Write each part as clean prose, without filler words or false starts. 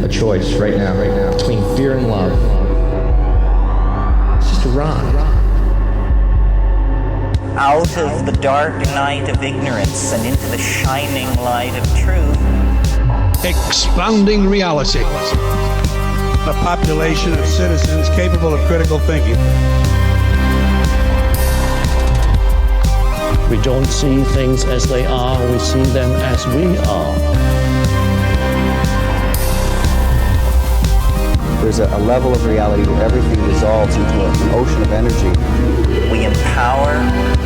a choice right now, between fear and love. It's just a rock. Out of the dark night of ignorance and into the shining light of truth. Expounding reality. A population of citizens capable of critical thinking. We don't see things as they are, we see them as we are. There's a level of reality where everything dissolves into an ocean of energy. We empower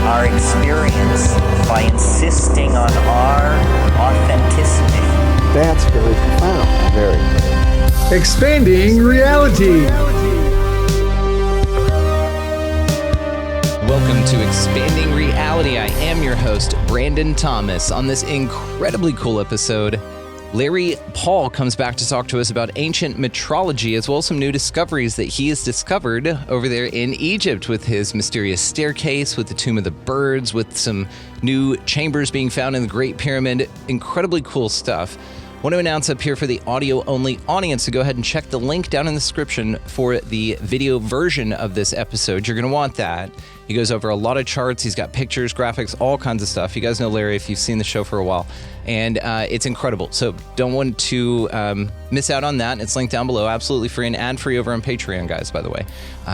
our experience by insisting on our authenticity. That's very profound. Very. Expanding reality. Welcome to Expanding Reality. I am your host, Brandon Thomas. On this incredibly cool episode, Larry Pahl comes back to talk to us about ancient metrology, as well as some new discoveries that he has discovered over there in Egypt with his mysterious staircase, with the Tomb of the Birds, with some new chambers being found in the Great Pyramid. Incredibly cool stuff. I want to announce up here for the audio-only audience to go ahead and check the link down in the description for the video version of this episode. You're going to want that. He goes over a lot of charts. He's got pictures, graphics, all kinds of stuff. You guys know Larry if you've seen the show for a while. And it's incredible. So don't want to miss out on that. It's linked down below, absolutely free and ad-free over on Patreon, guys, by the way.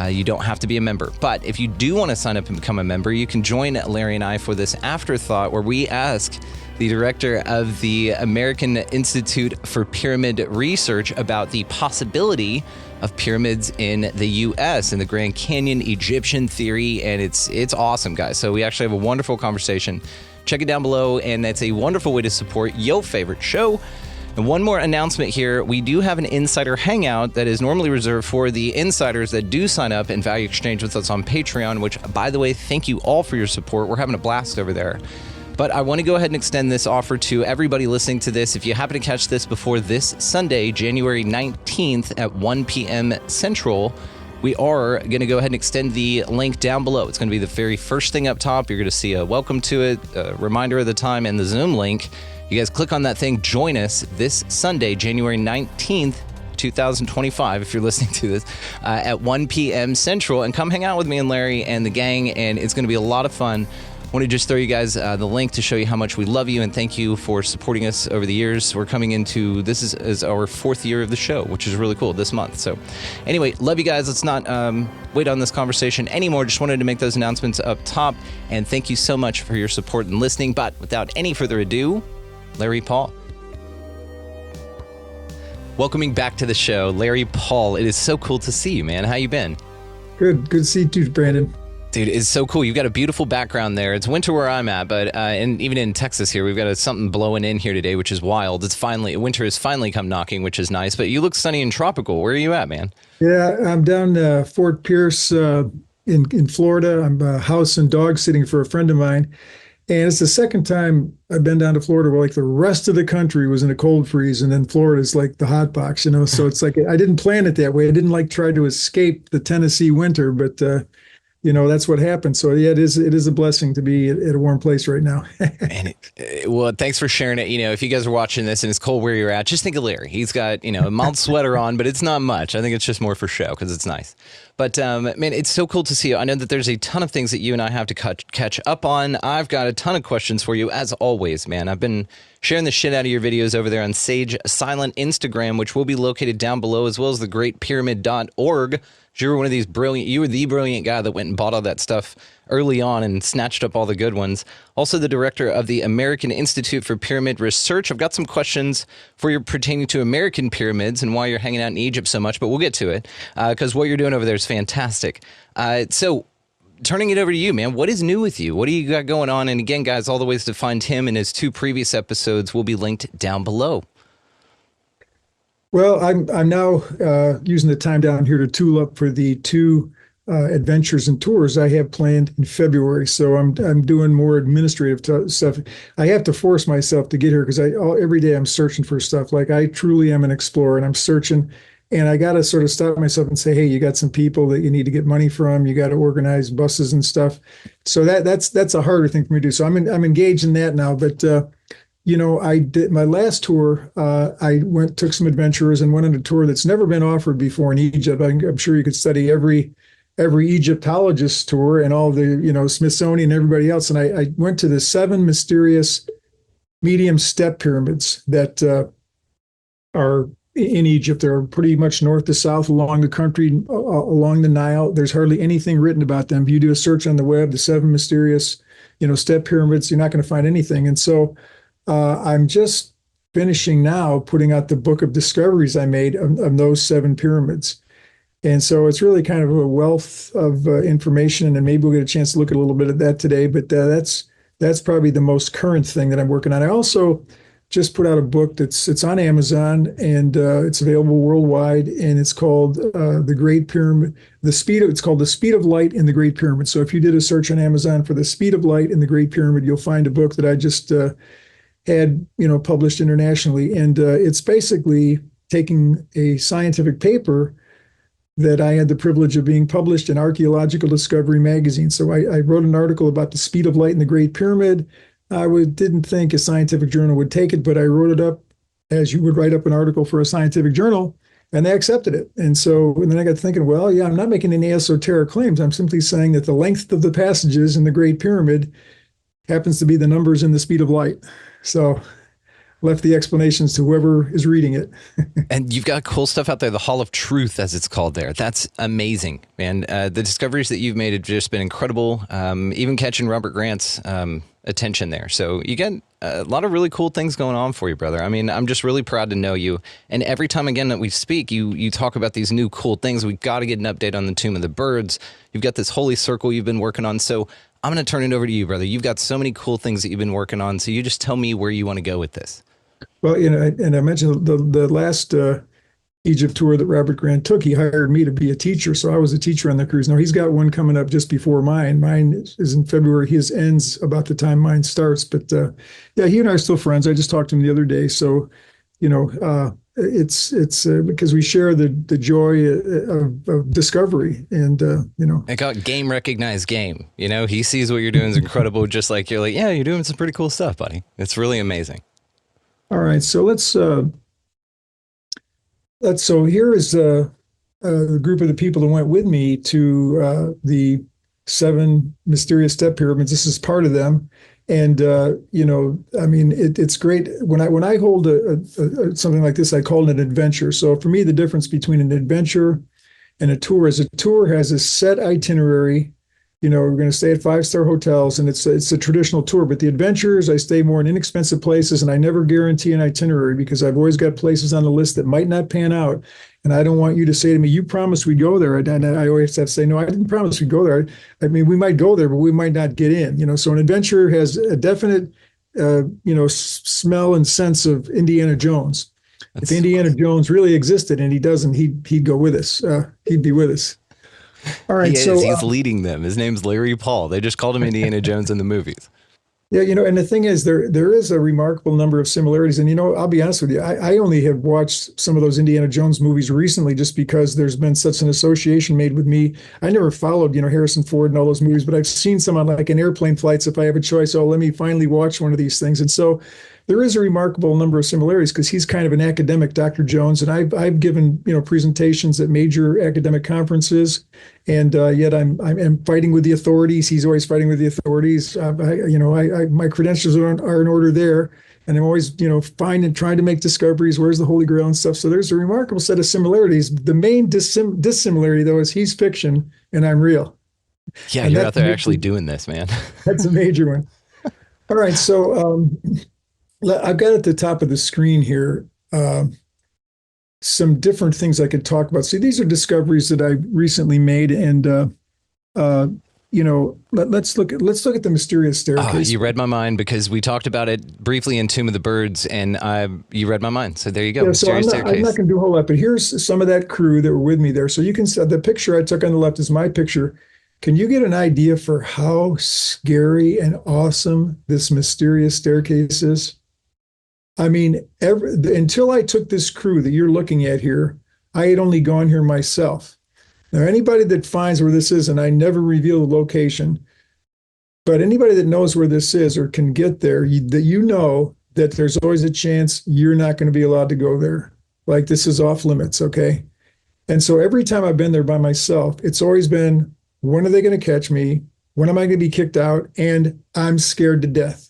You don't have to be a member. But if you do want to sign up and become a member, you can join Larry and I for this afterthought where we ask the director of the American Institute for Pyramid Research about the possibility of pyramids in the U.S. and the Grand Canyon Egyptian theory, and it's awesome, guys. So we actually have a wonderful conversation. Check it down below, and it's a wonderful way to support your favorite show. And one more announcement here. We do have an insider hangout that is normally reserved for the insiders that do sign up and value exchange with us on Patreon, which, by the way, thank you all for your support. We're having a blast over there. But I want to go ahead and extend this offer to everybody listening to this. If you happen to catch this before this Sunday, January 19th at 1 p.m. Central, we are going to go ahead and extend the link down below. It's going to be the very first thing up top. You're going to see a welcome to it, a reminder of the time, and the Zoom link. You guys click on that thing, join us this Sunday, January 19th, 2025, if you're listening to this, at 1 p.m. Central, and come hang out with me and Larry and the gang, and it's going to be a lot of fun. I want to just throw you guys the link to show you how much we love you and thank you for supporting us over the years. We're coming into, this is our 4th year of the show, which is really cool this month. So anyway, love you guys. Let's not wait on this conversation anymore. Just wanted to make those announcements up top, and thank you so much for your support and listening. But without any further ado, Larry Pahl. Welcoming back to the show, Larry Pahl. It is so cool to see you, man. How you been? Good to see you too, Brandon. Dude, it's so cool. You've got a beautiful background there. It's winter where I'm at, but and even in Texas here, we've got something blowing in here today, which is wild. Winter has finally come knocking, which is nice. But you look sunny and tropical. Where are you at, man? Yeah, I'm down Fort Pierce in Florida. I'm house and dog sitting for a friend of mine, and it's the second time I've been down to Florida where like the rest of the country was in a cold freeze, and then Florida's like the hot box, you know. So it's like I didn't plan it that way. I didn't like try to escape the Tennessee winter, but you know, that's what happened. So yeah, it is a blessing to be at a warm place right now. And well, thanks for sharing it. You know, if you guys are watching this and it's cold where you're at, just think of Larry. He's got, a mild sweater on, but it's not much. I think it's just more for show because it's nice. But man, it's so cool to see you. I know that there's a ton of things that you and I have to catch up on. I've got a ton of questions for you as always, man. I've been sharing the shit out of your videos over there on Sage Silent Instagram, which will be located down below, as well as the greatpyramid.org. You were the brilliant guy that went and bought all that stuff early on and snatched up all the good ones. Also the director of the American Institute for Pyramid Research. I've got some questions for you pertaining to American pyramids and why you're hanging out in Egypt so much, but we'll get to it because what you're doing over there is fantastic. So turning it over to you, man, what is new with you? What do you got going on? And again, guys, all the ways to find him and his 2 previous episodes will be linked down below. Well, I'm now using the time down here to tool up for the 2 adventures and tours I have planned in February. So I'm doing more administrative stuff. I have to force myself to get here because every day I'm searching for stuff. Like I truly am an explorer, and I'm searching, and I got to sort of stop myself and say, hey, you got some people that you need to get money from. You got to organize buses and stuff. So that's a harder thing for me to do. So I'm engaged in that now. But I did my last tour. I took some adventurers and went on a tour that's never been offered before in Egypt. I'm sure you could study every Egyptologist tour and all the, Smithsonian and everybody else. And I went to the 7 mysterious medium step pyramids that are in Egypt. They're pretty much north to south along the country, along the Nile. There's hardly anything written about them. If you do a search on the web, the 7 mysterious, step pyramids, you're not going to find anything. And so I'm just finishing now putting out the book of discoveries I made of those 7 pyramids. And so it's really kind of a wealth of information, and maybe we'll get a chance to look at a little bit of that today. But that's probably the most current thing that I'm working on. I also just put out a book it's on Amazon, and it's available worldwide, and it's called The Great Pyramid. It's called The Speed of Light in the Great Pyramid. So if you did a search on Amazon for The Speed of Light in the Great Pyramid, you'll find a book that I just had published internationally, and it's basically taking a scientific paper that I had the privilege of being published in Archaeological Discovery magazine. So I wrote an article about the speed of light in the Great Pyramid. I didn't think a scientific journal would take it, but I wrote it up as you would write up an article for a scientific journal, and they accepted it. And then I got thinking, well, yeah, I'm not making any esoteric claims. I'm simply saying that the length of the passages in the Great Pyramid happens to be the numbers in the speed of light. So left the explanations to whoever is reading it. And you've got cool stuff out there, the Hall of Truth, as it's called there. That's amazing, man. The discoveries that you've made have just been incredible, even catching Robert Grant's attention there. So you get a lot of really cool things going on for you, brother. I mean, I'm just really proud to know you. And every time, again, that we speak, you talk about these new cool things. We've got to get an update on the Tomb of the Birds. You've got this Holy Circle you've been working on. So I'm going to turn it over to you, brother. You've got so many cool things that you've been working on. So you just tell me where you want to go with this. Well, and I mentioned the last Egypt tour that Robert Grant took. He hired me to be a teacher, so I was a teacher on the cruise. Now he's got one coming up just before mine. Mine is in February. His ends about the time mine starts. But yeah, he and I are still friends. I just talked to him the other day. So it's because we share the joy of discovery, and I got game recognized game. He sees what you're doing is incredible. Just like you're like, yeah, you're doing some pretty cool stuff, buddy. It's really amazing. All right, so let's so here is the group of the people that went with me to the 7 mysterious step pyramids. This is part of them, and I mean, it's great when I hold something like this. I call it an adventure. So for me, the difference between an adventure and a tour is a tour has a set itinerary. We're going to stay at 5-star hotels, and it's a traditional tour. But the adventures, I stay more in inexpensive places, and I never guarantee an itinerary because I've always got places on the list that might not pan out. And I don't want you to say to me, "You promised we'd go there," and I always have to say, "No, I didn't promise we'd go there." I mean, we might go there, but we might not get in. So an adventure has a definite, smell and sense of Indiana Jones. If Indiana Jones really existed, and he doesn't, he'd go with us. He'd be with us. All right, he's leading them. His name's Larry Pahl. They just called him Indiana Jones in the movies. Yeah, and the thing is, there is a remarkable number of similarities. And, I'll be honest with you, I only have watched some of those Indiana Jones movies recently just because there's been such an association made with me. I never followed, Harrison Ford and all those movies, but I've seen some on like an airplane flights. If I have a choice, let me finally watch one of these things. And so there is a remarkable number of similarities because he's kind of an academic, Dr. Jones, and I've given presentations at major academic conferences, and yet I'm fighting with the authorities. He's always fighting with the authorities. My credentials are in order there, and I'm always trying to make discoveries. Where's the Holy Grail and stuff? So there's a remarkable set of similarities. The main dissimilarity though is he's fiction and I'm real. Yeah, and you're out there actually doing this, man. That's a major one. All right, so. I've got at the top of the screen here some different things I could talk about. See, these are discoveries that I recently made, and let's look at the mysterious staircase. You read my mind because we talked about it briefly in Tomb of the Birds, and you read my mind. So there you go. Yeah, so I'm not going to do a whole lot, but here's some of that crew that were with me there. So you can see the picture I took on the left is my picture. Can you get an idea for how scary and awesome this mysterious staircase is? I mean, until I took this crew that you're looking at here, I had only gone here myself. Now, anybody that finds where this is, and I never reveal the location, but anybody that knows where this is or can get there, that there's always a chance you're not going to be allowed to go there. Like, this is off limits, okay? And so every time I've been there by myself, it's always been, when are they going to catch me? When am I going to be kicked out? And I'm scared to death.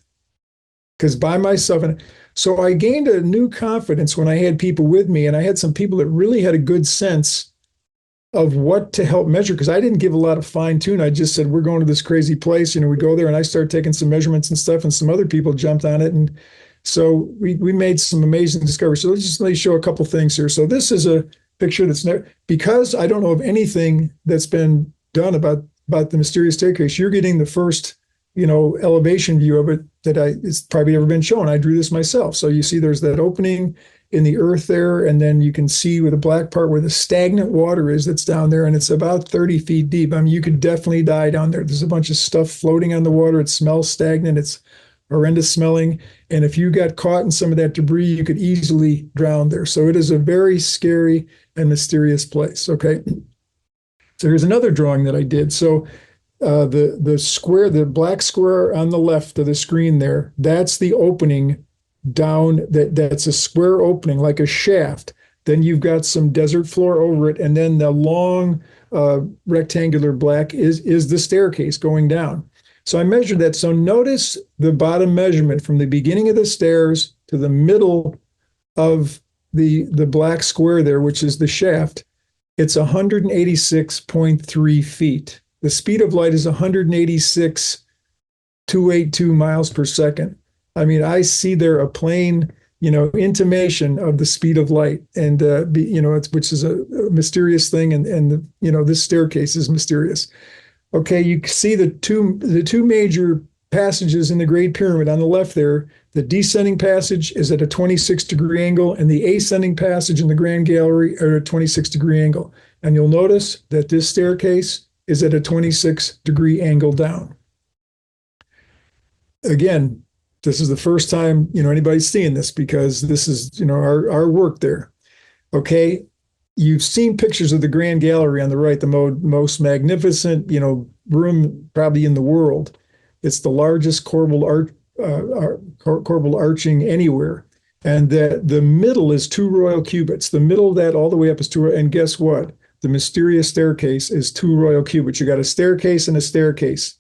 Because by myself, and so I gained a new confidence when I had people with me, and I had some people that really had a good sense of what to help measure, because I didn't give a lot of fine tune. I just said, we're going to this crazy place. We go there and I started taking some measurements and stuff, and some other people jumped on it. And so we made some amazing discoveries. So let me show a couple things here. So this is a picture that's never, because I don't know of anything that's been done about the mysterious staircase. You're getting the first, elevation view of it that it's probably ever been shown. I drew this myself. So you see there's that opening in the earth there, and then you can see with the black part where the stagnant water is that's down there, and it's about 30 feet deep. I mean, you could definitely die down there. There's a bunch of stuff floating on the water. It smells stagnant. It's horrendous smelling. And if you got caught in some of that debris, you could easily drown there. So it is a very scary and mysterious place, okay? So here's another drawing that I did. So the square, the black square on the left of the screen there, that's the opening down, that's a square opening like a shaft. Then you've got some desert floor over it, and then the long rectangular black is the staircase going down. So I measured that. So notice the bottom measurement from the beginning of the stairs to the middle of the black square there, which is the shaft. It's 186.3 feet. The speed of light is 186,282 miles per second. I mean, I see there a plain, intimation of the speed of light, and which is a mysterious thing, and this staircase is mysterious. Okay, you see the two major passages in the Great Pyramid on the left there. The descending passage is at a 26-degree angle, and the ascending passage in the Grand Gallery are at a 26-degree angle. And you'll notice that this staircase is at a 26-degree angle down. Again, this is the first time anybody's seeing this, because this is our work there. Okay, you've seen pictures of the Grand Gallery on the right, the most magnificent room probably in the world. It's the largest corbelled arching anywhere, and the middle is 2 royal cubits. The middle of that all the way up is 2 royal, and guess what? The mysterious staircase is 2 royal cubits. You got a staircase and a staircase,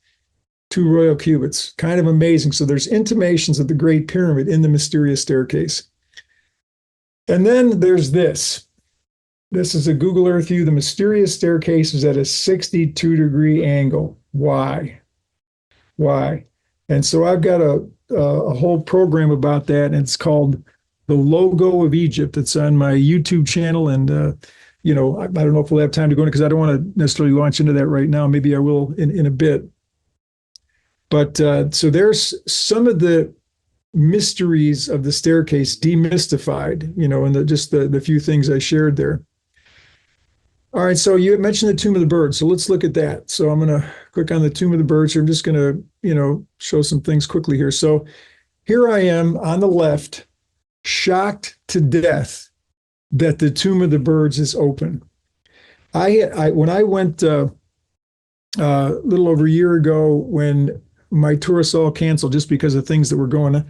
2 royal cubits. Kind of amazing. So there's intimations of the Great Pyramid in the mysterious staircase. And then there's this. This is a Google Earth view. The mysterious staircase is at a 62-degree angle. Why? And so I've got a whole program about that, and it's called The Logo of Egypt. It's on my YouTube channel, and I don't know if we'll have time to go into, because I don't want to necessarily launch into that right now. Maybe I will in a bit. But so there's some of the mysteries of the staircase demystified, and just the few things I shared there. All right, so you mentioned the Tomb of the Birds, so let's look at that. So I'm going to click on the Tomb of the Birds here. I'm just going to, show some things quickly here. So here I am on the left, shocked to death that the Tomb of the Birds is open. When I went a little over a year ago, when my tour was all canceled just because of things that were going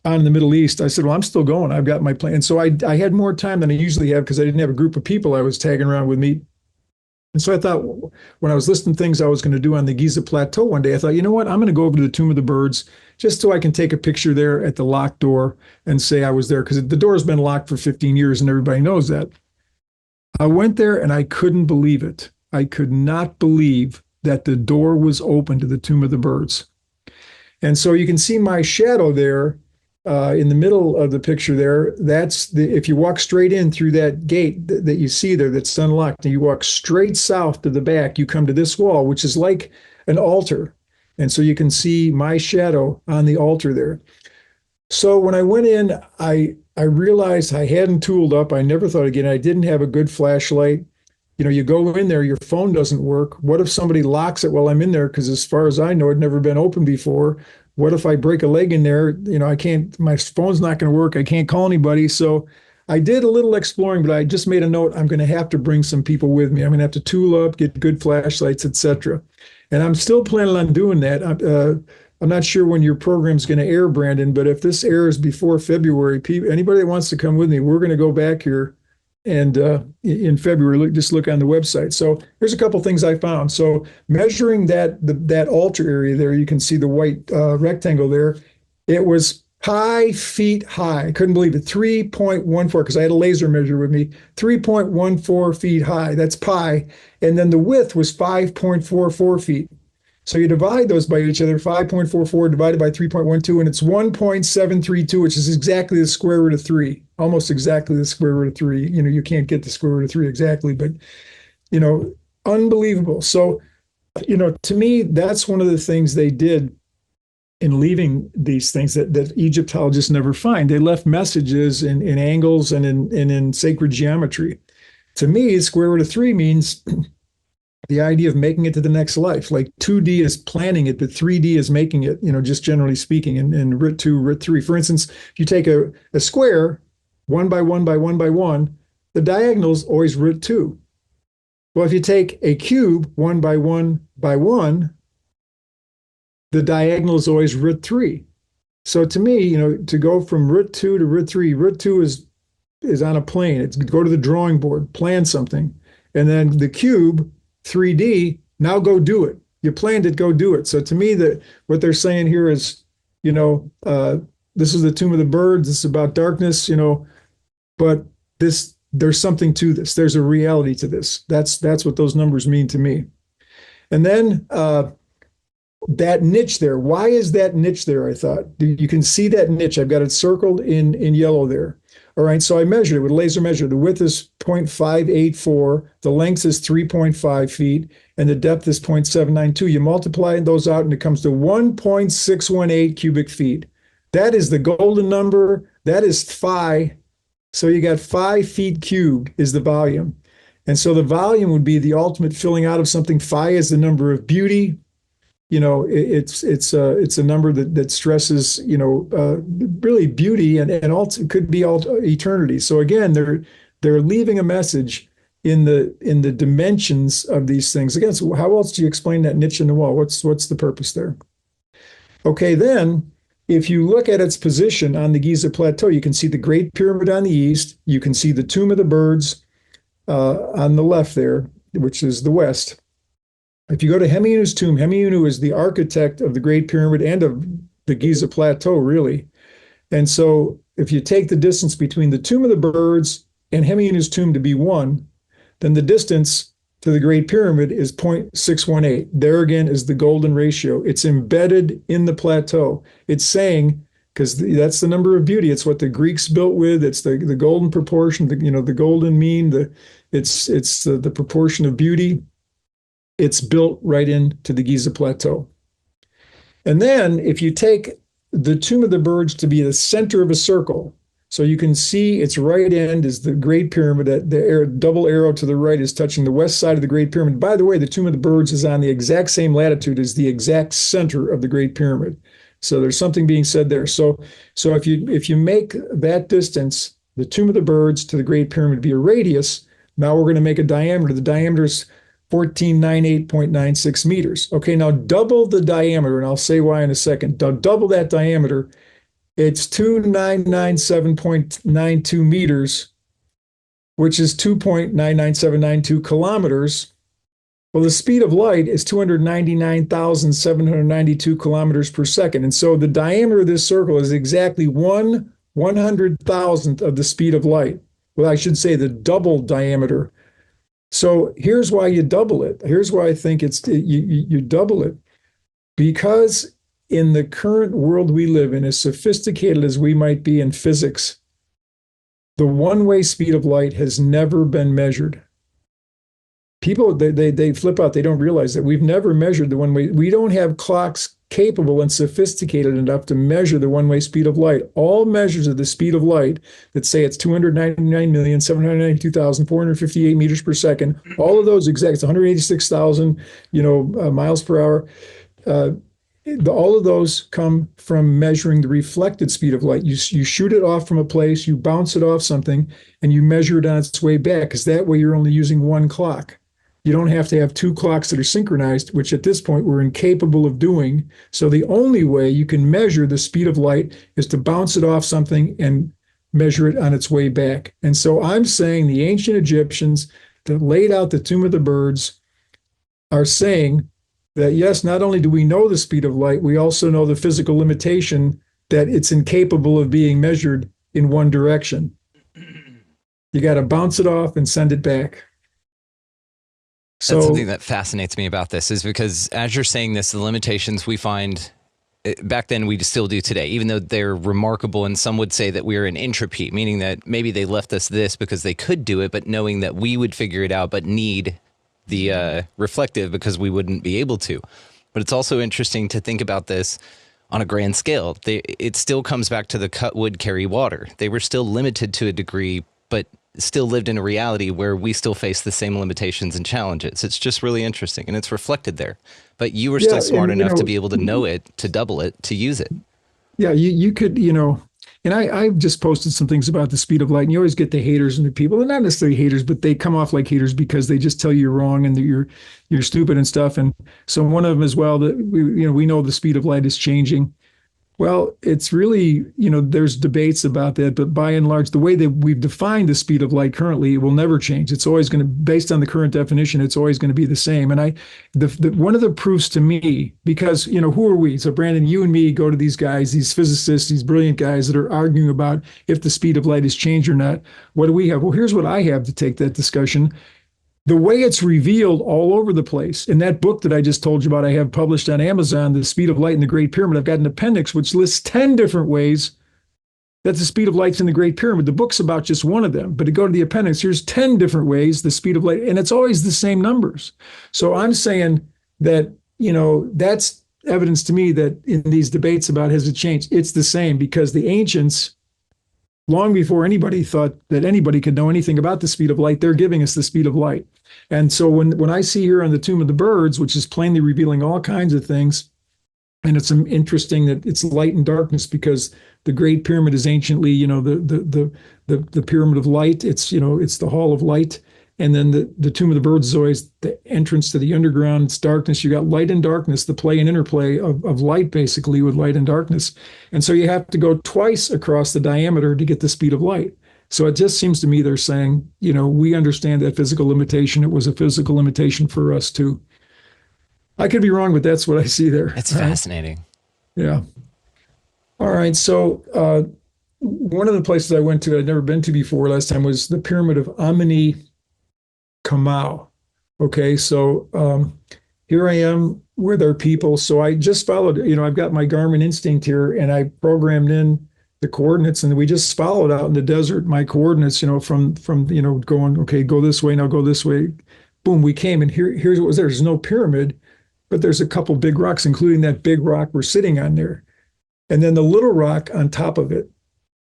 on in the Middle East, I said, well, I'm still going. I've got my plan. And so I had more time than I usually have, because I didn't have a group of people I was tagging around with me. And so I thought, when I was listing things I was going to do on the Giza Plateau one day, I thought, you know what, I'm going to go over to the Tomb of the Birds just so I can take a picture there at the locked door and say I was there, because the door's been locked for 15 years and everybody knows that. I went there and I couldn't believe it. I could not believe that the door was open to the Tomb of the Birds. And so you can see my shadow there in the middle of the picture there. That's if you walk straight in through that gate that you see there that's unlocked, and you walk straight south to the back, you come to this wall, which is like an altar. And so you can see my shadow on the altar there. So when I went in, I realized I hadn't tooled up. I never thought again. I didn't have a good flashlight. You go in there, your phone doesn't work. What if somebody locks it while I'm in there? Because as far as I know, it'd never been open before. What if I break a leg in there? I can't, my phone's not going to work. I can't call anybody. So I did a little exploring, but I just made a note. I'm going to have to bring some people with me. I'm going to have to tool up, get good flashlights, etc. And I'm still planning on doing that. I'm not sure when your program's going to air, Brandon, but if this airs before February, anybody that wants to come with me, we're going to go back here and in February, just look on the website. So here's a couple things I found. So measuring that altar area there, you can see the white rectangle there. It was pi feet high. I couldn't believe it. 3.14, because I had a laser measure with me. 3.14 feet high. That's pi. And then the width was 5.44 feet. So you divide those by each other, 5.44 divided by 3.12, and it's 1.732, which is exactly the square root of 3, almost exactly the square root of 3. You can't get the square root of 3 exactly, but, unbelievable. So, to me, that's one of the things they did in leaving these things that Egyptologists never find. They left messages in angles and in sacred geometry. To me, square root of 3 means the idea of making it to the next life. Like 2D is planning it, but 3D is making it, just generally speaking, in root 2, root 3. For instance, if you take a square, 1 by 1 by 1 by 1, the diagonal is always root 2. Well, if you take a cube, 1 by 1 by 1, the diagonal is always root 3. So to me, to go from root 2 to root 3, root 2 is on a plane. It's go to the drawing board, plan something. And then the cube, 3D, now go do it. You planned it, go do it. So to me, what they're saying here is, this is the tomb of the birds. This is about darkness, but there's something to this. There's a reality to this. That's what those numbers mean to me. And then that niche there. Why is that niche there? I thought you can see that niche. I've got it circled in yellow there. All right, so I measured it with a laser measure. The width is 0.584, the length is 3.5 feet, and the depth is 0.792. You multiply those out, and it comes to 1.618 cubic feet. That is the golden number. That is phi. So you got 5 feet cubed is the volume. And so the volume would be the ultimate filling out of something. Phi is the number of beauty. It's a number that stresses, really beauty and also could be all eternity. So again, they're leaving a message in the dimensions of these things. Again, so how else do you explain that niche in the wall? What's the purpose there? Okay, then if you look at its position on the Giza Plateau, you can see the Great Pyramid on the east. You can see the Tomb of the Birds on the left there, which is the west. If you go to Hemiunu's tomb, Hemiunu is the architect of the Great Pyramid and of the Giza Plateau, really. And so if you take the distance between the Tomb of the Birds and Hemiunu's tomb to be 1, then the distance to the Great Pyramid is 0.618. There again is the golden ratio. It's embedded in the plateau. It's saying, because that's the number of beauty. It's what the Greeks built with. It's the golden proportion, the golden mean, it's the proportion of beauty. It's built right into the Giza Plateau. And then if you take the Tomb of the Birds to be the center of a circle, so you can see its right end is the Great Pyramid. The double arrow to the right is touching the west side of the Great Pyramid. By the way, the Tomb of the Birds is on the exact same latitude as the exact center of the Great Pyramid. So there's something being said there. So if you make that distance, the Tomb of the Birds to the Great Pyramid be a radius, now we're going to make a diameter. The diameter is 1498.96 meters. Okay, now double the diameter, and I'll say why in a second. Double that diameter. It's 2997.92 meters, which is 2.99792 kilometers. Well, the speed of light is 299,792 kilometers per second. And so the diameter of this circle is exactly 1/100,000th of the speed of light. Well, I should say the double diameter. So here's why you double it. Here's why I think you double it. Because in the current world we live in, as sophisticated as we might be in physics, the one-way speed of light has never been measured. People, they flip out. They don't realize that we've never measured the one-way. We don't have clocks capable and sophisticated enough to measure the one-way speed of light. All measures of the speed of light that say it's 299,792,458 meters per second, all of those exact, it's 186,000, miles per hour. All of those come from measuring the reflected speed of light. You shoot it off from a place, you bounce it off something, and you measure it on its way back, because that way you're only using one clock. You don't have to have two clocks that are synchronized, which at this point we're incapable of doing. So the only way you can measure the speed of light is to bounce it off something and measure it on its way back. And so I'm saying the ancient Egyptians that laid out the Tomb of the Birds are saying that, yes, not only do we know the speed of light, we also know the physical limitation that it's incapable of being measured in one direction. You got to bounce it off and send it back. So that's something that fascinates me about this, is because as you're saying this, the limitations we find back then we still do today, even though they're remarkable. And some would say that we're in entropy, meaning that maybe they left us this because they could do it, but knowing that we would figure it out, but need the reflective because we wouldn't be able to. But it's also interesting to think about this on a grand scale. It still comes back to the cut wood, carry water. They were still limited to a degree, but still lived in a reality where we still face the same limitations and challenges. It's just really interesting, and it's reflected there. But you were still smart enough to be able to know it, to double it, to use it. Yeah, you could, and I've just posted some things about the speed of light, and you always get the haters and the people, and not necessarily haters, but they come off like haters because they just tell you you're wrong and that you're stupid and stuff. And so one of them as well, that we know the speed of light is changing. Well, it's really, there's debates about that, but by and large, the way that we've defined the speed of light currently, it will never change. It's always going to, based on the current definition, it's always going to be the same. And one of the proofs to me, because, who are we? So Brandon, you and me go to these guys, these physicists, these brilliant guys that are arguing about if the speed of light has changed or not. What do we have? Well, here's what I have to take that discussion. The way it's revealed all over the place. In that book that I just told you about, I have published on Amazon, The Speed of Light in the Great Pyramid. I've got an appendix which lists 10 different ways that the speed of light's in the Great Pyramid. The book's about just one of them, but to go to the appendix, here's 10 different ways the speed of light, and it's always the same numbers. So I'm saying that, that's evidence to me that in these debates about has it changed, it's the same, because the ancients, long before anybody thought that anybody could know anything about the speed of light, they're giving us the speed of light. And so when I see here on the Tomb of the Birds, which is plainly revealing all kinds of things, and it's interesting that it's light and darkness, because the Great Pyramid is anciently, the pyramid of light. It's, it's the Hall of Light. And then the Tomb of the Birds is always the entrance to the underground. It's darkness. You got light and darkness, the play and interplay of light, basically, with light and darkness. And so you have to go twice across the diameter to get the speed of light. So it just seems to me they're saying, we understand that physical limitation. It was a physical limitation for us too. I could be wrong, but that's what I see there. It's fascinating. Yeah. All right. So one of the places I went to I'd never been to before last time was the Pyramid of Ameny, Qemau. Okay. So here I am with our people. So I just followed, I've got my Garmin instinct here, and I programmed in the coordinates, and we just followed out in the desert my coordinates, from going, okay, go this way, now go this way. Boom, we came, and here's what was there. There's no pyramid, but there's a couple big rocks, including that big rock we're sitting on there. And then the little rock on top of it.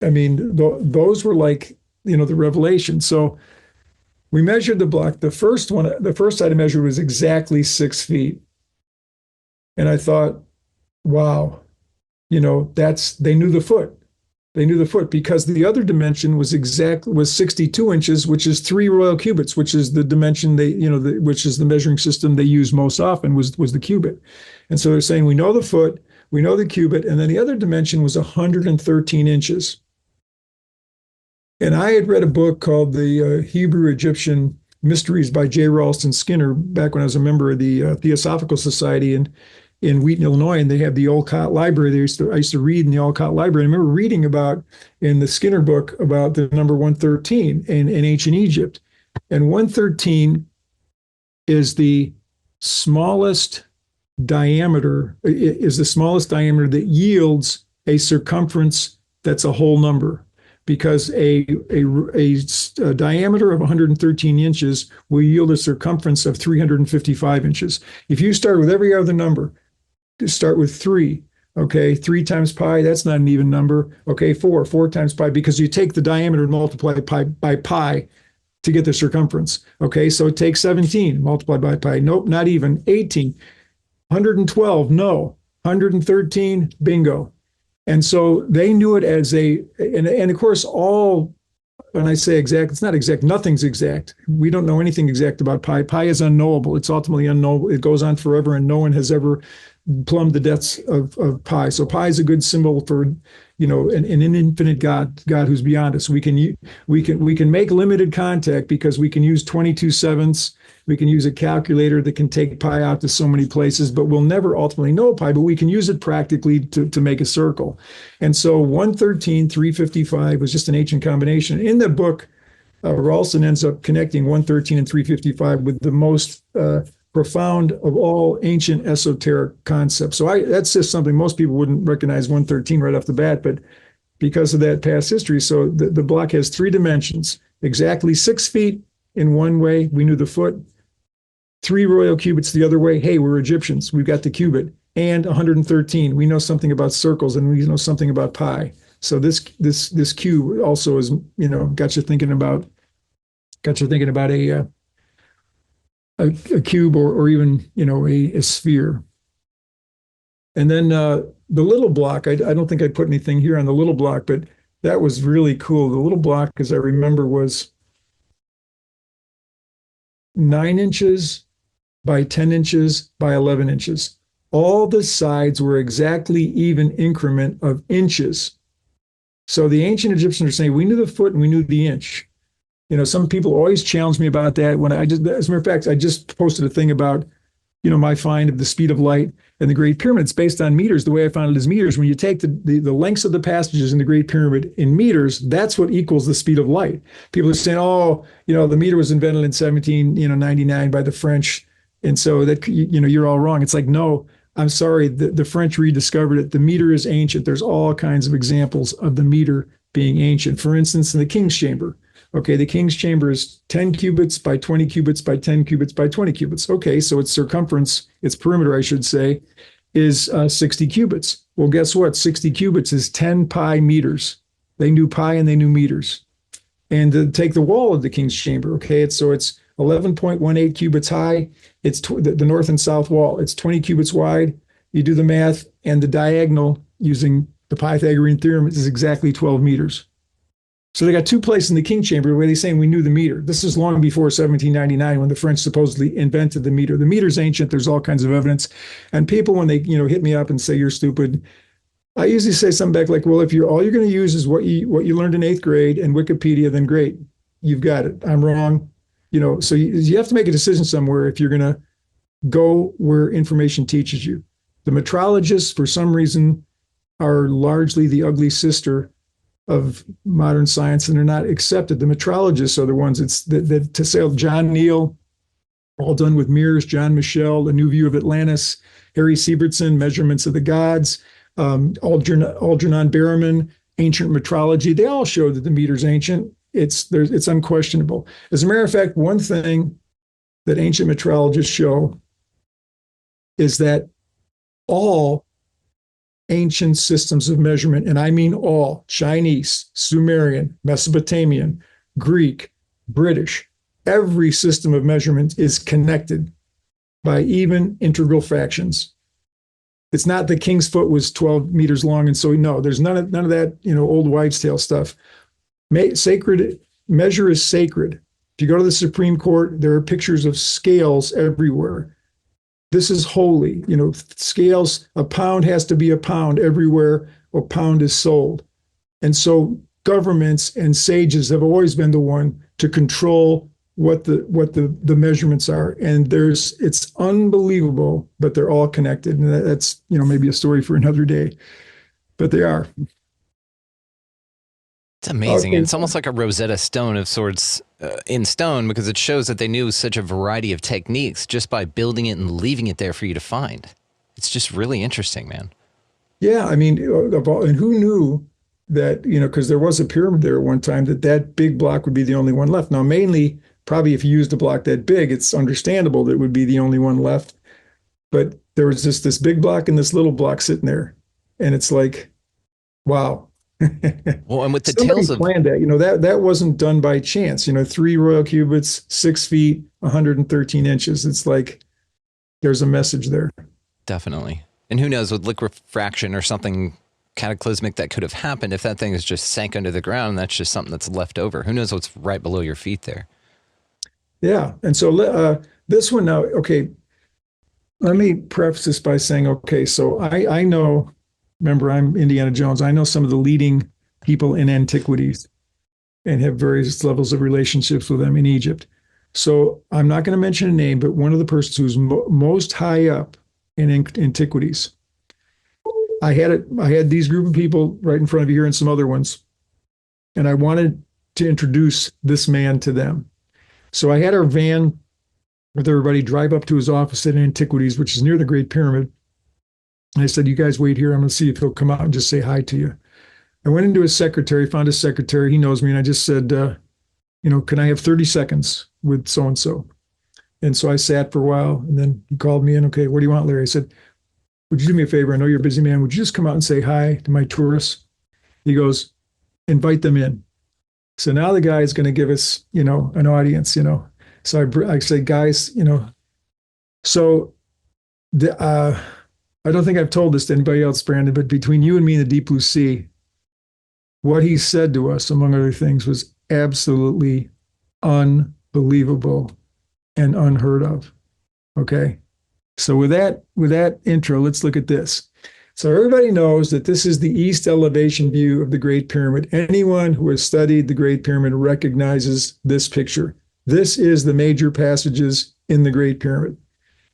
I mean, those were like, the revelation. So we measured the block. The first I measured was exactly 6 feet. And I thought, wow, they knew the foot. They knew the foot, because the other dimension was 62 inches, which is 3 royal cubits, which is the dimension which is the measuring system they use most often was the cubit. And so they're saying, we know the foot, we know the cubit, and then the other dimension was 113 inches. And I had read a book called The Hebrew Egyptian Mysteries by J. Ralston Skinner back when I was a member of the Theosophical Society in Wheaton, Illinois, and they have the Olcott Library. I used to read in the Olcott Library. I remember reading about, in the Skinner book, about the number 113 in ancient Egypt. And 113 is the smallest diameter, that yields a circumference that's a whole number, because a diameter of 113 inches will yield a circumference of 355 inches. If you start with every other number, start with 3. Okay, 3 times pi, that's not an even number. Okay, 4 times pi, because you take the diameter and multiply pi by pi to get the circumference. Okay, so take 17, multiplied by pi. Nope, not even. 18. 112, no. 113, bingo. And so they knew it as and of course, all when I say exact, it's not exact. Nothing's exact. We don't know anything exact about pi. Pi is unknowable. It's ultimately unknowable. It goes on forever, and no one has ever plumbed the depths of pi. So pi is a good symbol for, an infinite God who's beyond us. We can make limited contact because we can use 22/7. We can use a calculator that can take pi out to so many places, but we'll never ultimately know pi, but we can use it practically to make a circle. And so 113, 355 was just an ancient combination. In the book, Ralston ends up connecting 113 and 355 with the most profound of all ancient esoteric concepts. So that's just something most people wouldn't recognize 113 right off the bat, but because of that past history. So the block has 3 dimensions, exactly 6 feet in one way. We knew the foot, 3 royal cubits the other way. Hey, we're Egyptians. We've got the cubit. And 113. We know something about circles, and we know something about pi. So this cube also is, got you thinking about a cube or even, a sphere. And then the little block, I don't think I put anything here on the little block, but that was really cool. The little block, as I remember, was 9 inches by 10 inches by 11 inches. All the sides were exactly even increment of inches. So the ancient Egyptians are saying, we knew the foot and we knew the inch. Some people always challenge me about that. As a matter of fact, I just posted a thing about, my find of the speed of light and the Great Pyramid. It's based on meters. The way I found it is meters. When you take the lengths of the passages in the Great Pyramid in meters, that's what equals the speed of light. People are saying, the meter was invented in 1799 by the French. And so that, you're all wrong. It's like, no, I'm sorry. The French rediscovered it. The meter is ancient. There's all kinds of examples of the meter being ancient. For instance, in the King's Chamber. Okay, the King's Chamber is 10 cubits by 20 cubits by 10 cubits by 20 cubits. Okay, so its circumference, its perimeter, I should say, is 60 cubits. Well, guess what? 60 cubits is 10 pi meters. They knew pi and they knew meters. And to take the wall of the King's Chamber, okay, it's 11.18 cubits high. It's the north and south wall. It's 20 cubits wide. You do the math, and the diagonal using the Pythagorean theorem is exactly 12 meters. So they got 2 places in the King Chamber where they're saying we knew the meter. This is long before 1799 when the French supposedly invented the meter. The meter's ancient. There's all kinds of evidence. And people, when they hit me up and say you're stupid, I usually say something back like, well, if all you're going to use is what you learned in 8th grade and Wikipedia, then great, you've got it. I'm wrong. So you have to make a decision somewhere if you're going to go where information teaches you. The metrologists, for some reason, are largely the ugly sister of modern science, and they're not accepted. The metrologists are the ones that to say John Neal, all done with mirrors, John Michel, A New View of Atlantis, Harry Sievertson, Measurements of the Gods, Algernon Berriman, Ancient Metrology. They all show that the meter's ancient. It's unquestionable. As a matter of fact, one thing that ancient metrologists show is that all ancient systems of measurement, and I mean all, Chinese, Sumerian, Mesopotamian, Greek, British, every system of measurement is connected by even integral fractions. It's not the king's foot was 12 meters long, and so no, there's none of that, old wives' tale stuff. Sacred measure is sacred. If you go to the Supreme Court, there are pictures of scales everywhere. This is holy. Scales, a pound has to be a pound everywhere a pound is sold. And so governments and sages have always been the one to control what the measurements are. And it's unbelievable, but they're all connected. And that's, maybe a story for another day, but they are. It's amazing. Okay. It's almost like a Rosetta Stone of sorts in stone, because it shows that they knew such a variety of techniques just by building it and leaving it there for you to find. It's just really interesting, man. Yeah, I mean, and who knew that, because there was a pyramid there at one time, that big block would be the only one left. Now, mainly, probably if you used a block that big, it's understandable that it would be the only one left. But there was just this big block and this little block sitting there. And it's like, wow. Well, and with the Somebody tales of planned that, that wasn't done by chance. 3 royal cubits, 6 feet, 113 inches. It's like there's a message there. Definitely. And who knows, with liquefaction or something cataclysmic that could have happened. If that thing is just sank under the ground, that's just something that's left over. Who knows what's right below your feet there? Yeah. And so this one now, okay, let me preface this by saying, okay, so I know, remember, I'm Indiana Jones. I know some of the leading people in antiquities and have various levels of relationships with them in Egypt. So I'm not going to mention a name, but one of the persons who's most high up in antiquities. I had these group of people right in front of you here and some other ones, and I wanted to introduce this man to them. So I had our van with everybody drive up to his office at Antiquities, which is near the Great Pyramid. And I said, you guys wait here. I'm going to see if he'll come out and just say hi to you. I went into his secretary, found his secretary. He knows me. And I just said, can I have 30 seconds with so-and-so? And so I sat for a while, and then he called me in. Okay, what do you want, Larry? I said, would you do me a favor? I know you're a busy man. Would you just come out and say hi to my tourists? He goes, invite them in. So now the guy is going to give us, an audience, So I say, guys, so I don't think I've told this to anybody else, Brandon, but between you and me and the Deep Blue Sea, what he said to us, among other things, was absolutely unbelievable and unheard of. Okay. So with that intro, let's look at this. So everybody knows that this is the east elevation view of the Great Pyramid. Anyone who has studied the Great Pyramid recognizes this picture. This is the major passages in the Great Pyramid.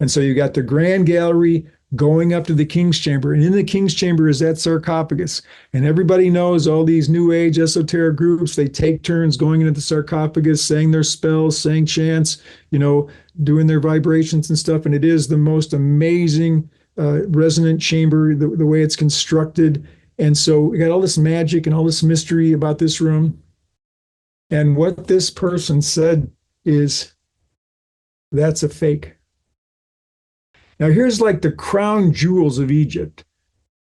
And so you got the Grand Gallery going up to the King's Chamber. And in the King's Chamber is that sarcophagus. And everybody knows all these New Age esoteric groups, they take turns going into the sarcophagus, saying their spells, saying chants, doing their vibrations and stuff. And it is the most amazing resonant chamber, the way it's constructed. And so we got all this magic and all this mystery about this room. And what this person said is, that's a fake. Now here's like the crown jewels of Egypt.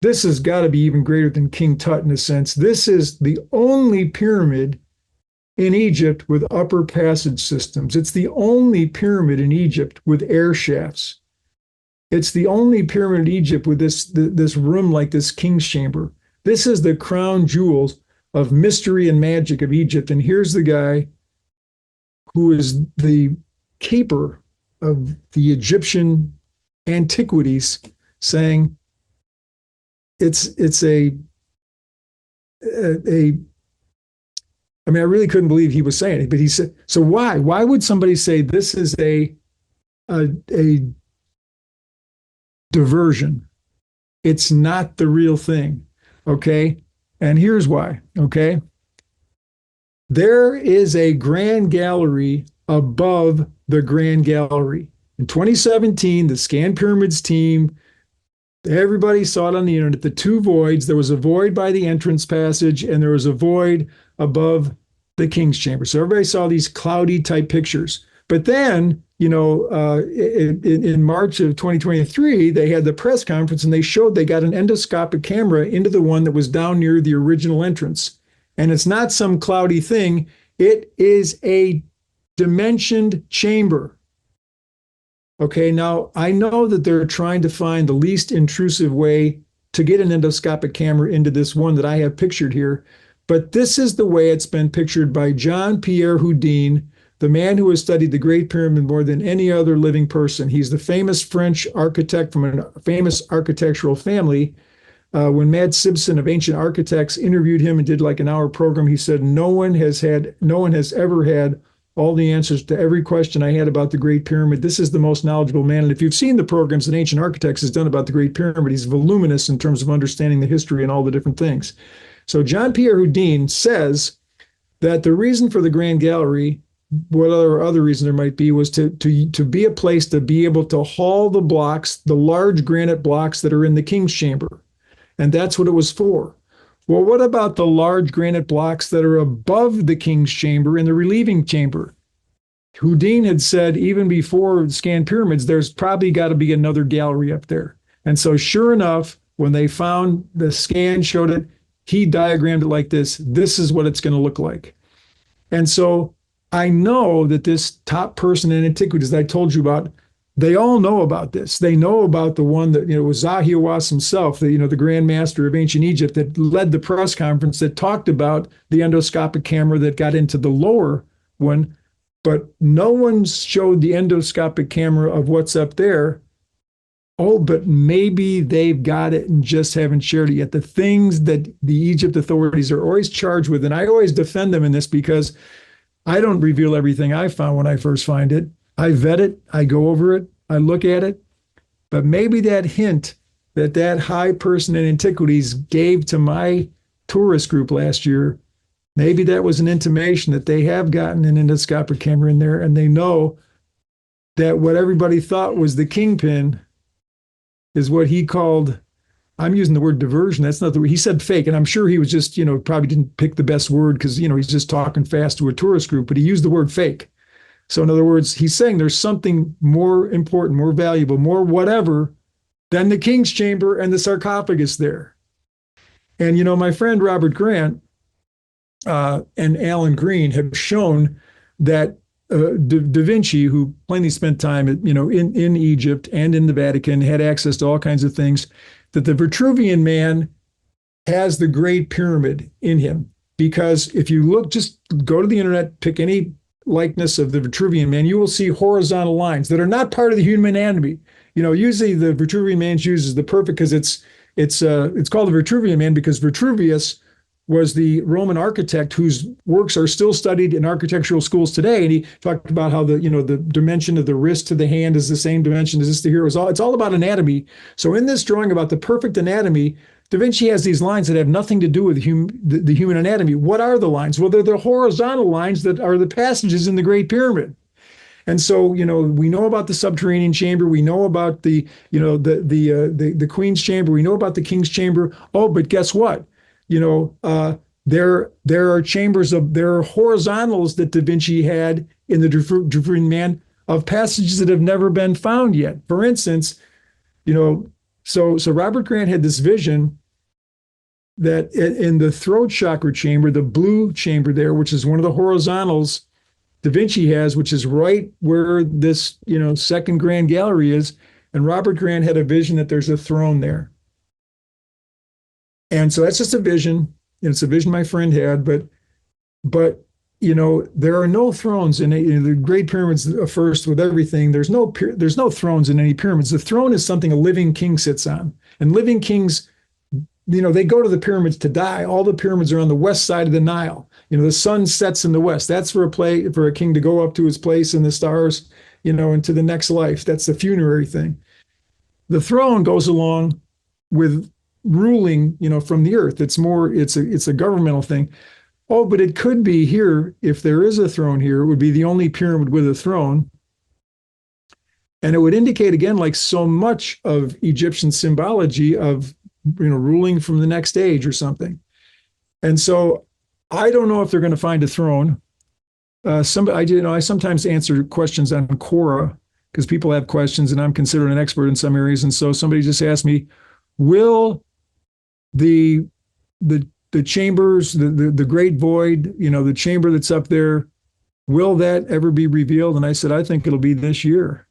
This has got to be even greater than King Tut in a sense. This is the only pyramid in Egypt with upper passage systems. It's the only pyramid in Egypt with air shafts. It's the only pyramid in Egypt with this room like this King's Chamber. This is the crown jewels of mystery and magic of Egypt. And here's the guy who is the keeper of the Egyptian antiquities saying it's I really couldn't believe he was saying it, but he said, so why would somebody say this is a diversion? It's not the real thing. Okay. And here's why. Okay. There is a grand gallery above the grand gallery. In 2017, the Scan Pyramids team, everybody saw it on the internet, the two voids. There was a void by the entrance passage, and there was a void above the King's Chamber. So everybody saw these cloudy type pictures. But then, in March of 2023, they had the press conference and they showed they got an endoscopic camera into the one that was down near the original entrance. And it's not some cloudy thing. It is a dimensioned chamber. Okay, now I know that they're trying to find the least intrusive way to get an endoscopic camera into this one that I have pictured here. But this is the way it's been pictured by Jean-Pierre Houdin, the man who has studied the Great Pyramid more than any other living person. He's the famous French architect from a famous architectural family. When Matt Simpson of Ancient Architects interviewed him and did like an hour program, he said, no one has ever had all the answers to every question I had about the Great Pyramid. This is the most knowledgeable man. And if you've seen the programs that Ancient Architects has done about the Great Pyramid, he's voluminous in terms of understanding the history and all the different things. So Jean-Pierre Houdin says that the reason for the Grand Gallery, whatever other reason there might be, was to be a place to be able to haul the blocks, the large granite blocks that are in the King's Chamber. And that's what it was for. Well, what about the large granite blocks that are above the King's Chamber in the relieving chamber? Houdin had said even before the Scan Pyramids, there's probably got to be another gallery up there. And so sure enough, when they found the scan showed it, he diagrammed it like this. This is what it's going to look like. And so I know that this top person in antiquities that I told you about, they all know about this. They know about the one that, was Zahiawas himself, the Grand Master of ancient Egypt, that led the press conference that talked about the endoscopic camera that got into the lower one, but no one showed the endoscopic camera of what's up there. Oh, but maybe they've got it and just haven't shared it yet. The things that the Egypt authorities are always charged with, and I always defend them in this because I don't reveal everything I found when I first find it. I vet it, I go over it, I look at it, but maybe that hint that high person in antiquities gave to my tourist group last year, maybe that was an intimation that they have gotten an endoscopic camera in there, and they know that what everybody thought was the kingpin is what he called, I'm using the word diversion. That's not the word. He said fake, and I'm sure he was just, probably didn't pick the best word because, he's just talking fast to a tourist group, but he used the word fake. So in other words, he's saying there's something more important, more valuable, more whatever than the king's chamber and the sarcophagus there. And, my friend Robert Grant and Alan Green have shown that Da Vinci, who plainly spent time, in Egypt and in the Vatican, had access to all kinds of things, that the Vitruvian man has the Great Pyramid in him. Because if you look, just go to the internet, pick any likeness of the Vitruvian man, you will see horizontal lines that are not part of the human anatomy. Usually the Vitruvian man's used as the perfect, because it's called the Vitruvian man because Vitruvius was the Roman architect whose works are still studied in architectural schools today. And he talked about how the dimension of the wrist to the hand is the same dimension as this to here. It's all about anatomy. So in this drawing about the perfect anatomy, Da Vinci has these lines that have nothing to do with the human anatomy. What are the lines? Well, they're the horizontal lines that are the passages in the Great Pyramid. And so, we know about the subterranean chamber. We know about the Queen's chamber. We know about the King's chamber. Oh, but guess what? There are chambers there are horizontals that Da Vinci had in the Vitruvian man of passages that have never been found yet. For instance, so Robert Grant had this vision that in the throat chakra chamber, the blue chamber there, which is one of the horizontals Da Vinci has, which is right where this, second grand gallery is. And Robert Grant had a vision that there's a throne there. And so that's just a vision. It's a vision my friend had, but there are no thrones in the Great Pyramids first with everything. There's no thrones in any pyramids. The throne is something a living king sits on, and living kings, they go to the pyramids to die. All the pyramids are on the west side of the Nile. The sun sets in the west. That's for a king to go up to his place in the stars, into the next life. That's the funerary thing. The throne goes along with ruling, from the earth. It's a governmental thing. Oh, but it could be here, if there is a throne here, it would be the only pyramid with a throne. And it would indicate, again, like so much of Egyptian symbology of, ruling from the next age or something. And so I don't know if they're going to find a throne. I sometimes answer questions on Quora because people have questions and I'm considered an expert in some areas. And so somebody just asked me, will the chambers, the great void, the chamber that's up there, will that ever be revealed? And I said, I think it'll be this year.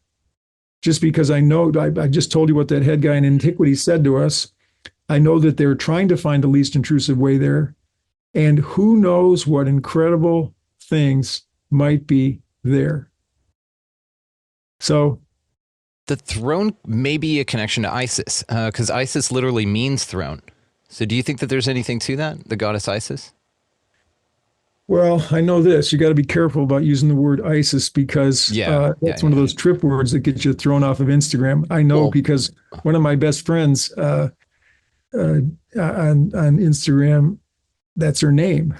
Just because I know, I just told you what that head guy in antiquity said to us. I know that they're trying to find the least intrusive way there. And who knows what incredible things might be there. So the throne may be a connection to Isis, because Isis literally means throne. So do you think that there's anything to that, the goddess Isis? Well, I know this. You got to be careful about using the word ISIS because that's one of those trip words that get you thrown off of Instagram. I know because one of my best friends on Instagram, that's her name.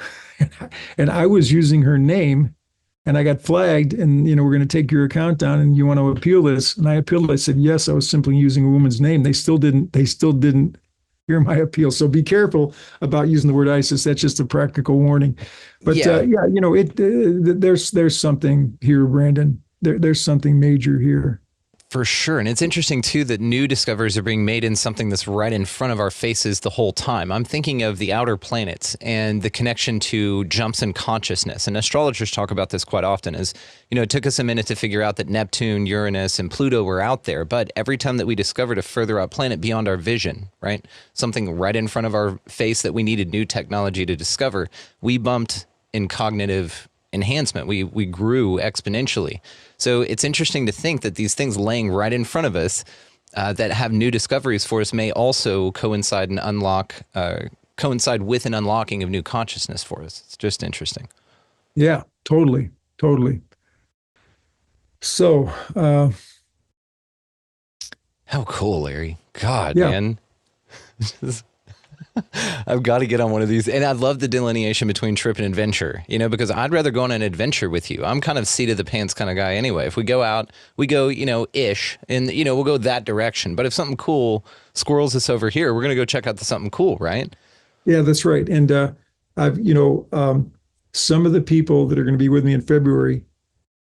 And I was using her name and I got flagged and, we're going to take your account down and you want to appeal this. And I appealed. I said, yes, I was simply using a woman's name. They still didn't hear my appeal. So be careful about using the word ISIS. That's just a practical warning. But there's something here, Brandon. There's something major here. For sure. And it's interesting, too, that new discoveries are being made in something that's right in front of our faces the whole time. I'm thinking of the outer planets and the connection to jumps in consciousness. And astrologers talk about this quite often as, it took us a minute to figure out that Neptune, Uranus, and Pluto were out there. But every time that we discovered a further out planet beyond our vision, right, something right in front of our face that we needed new technology to discover, we bumped in cognitive enhancement. We grew exponentially. So it's interesting to think that these things laying right in front of us that have new discoveries for us may also coincide with an unlocking of new consciousness for us. It's just interesting. Yeah, totally. So, how cool, Larry. God, yeah. Man. I've got to get on one of these. And I love the delineation between trip and adventure, because I'd rather go on an adventure with you. I'm kind of seat of the pants kind of guy anyway. If we go out, we go, ish, and, we'll go that direction. But if something cool squirrels us over here, we're going to go check out something cool, right? Yeah, that's right. And some of the people that are going to be with me in February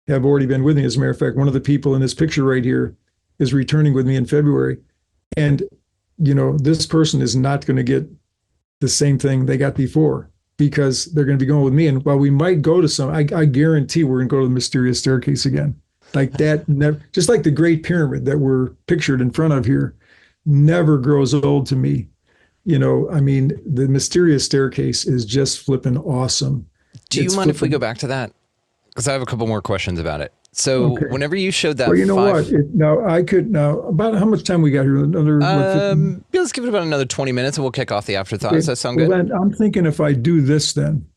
have already been with me. As a matter of fact, one of the people in this picture right here is returning with me in February. And this person is not going to get the same thing they got before because they're going to be going with me. And while we might go to I guarantee we're going to go to the mysterious staircase again. Like that, just like the Great Pyramid that we're pictured in front of here, never grows old to me. The mysterious staircase is just flipping awesome. Do you mind if we go back to that? Because I have a couple more questions about it. So whenever you showed that, well, about how much time we got here? Let's give it about another 20 minutes and we'll kick off the afterthought. Does that sound good? Then I'm thinking if I do this, then.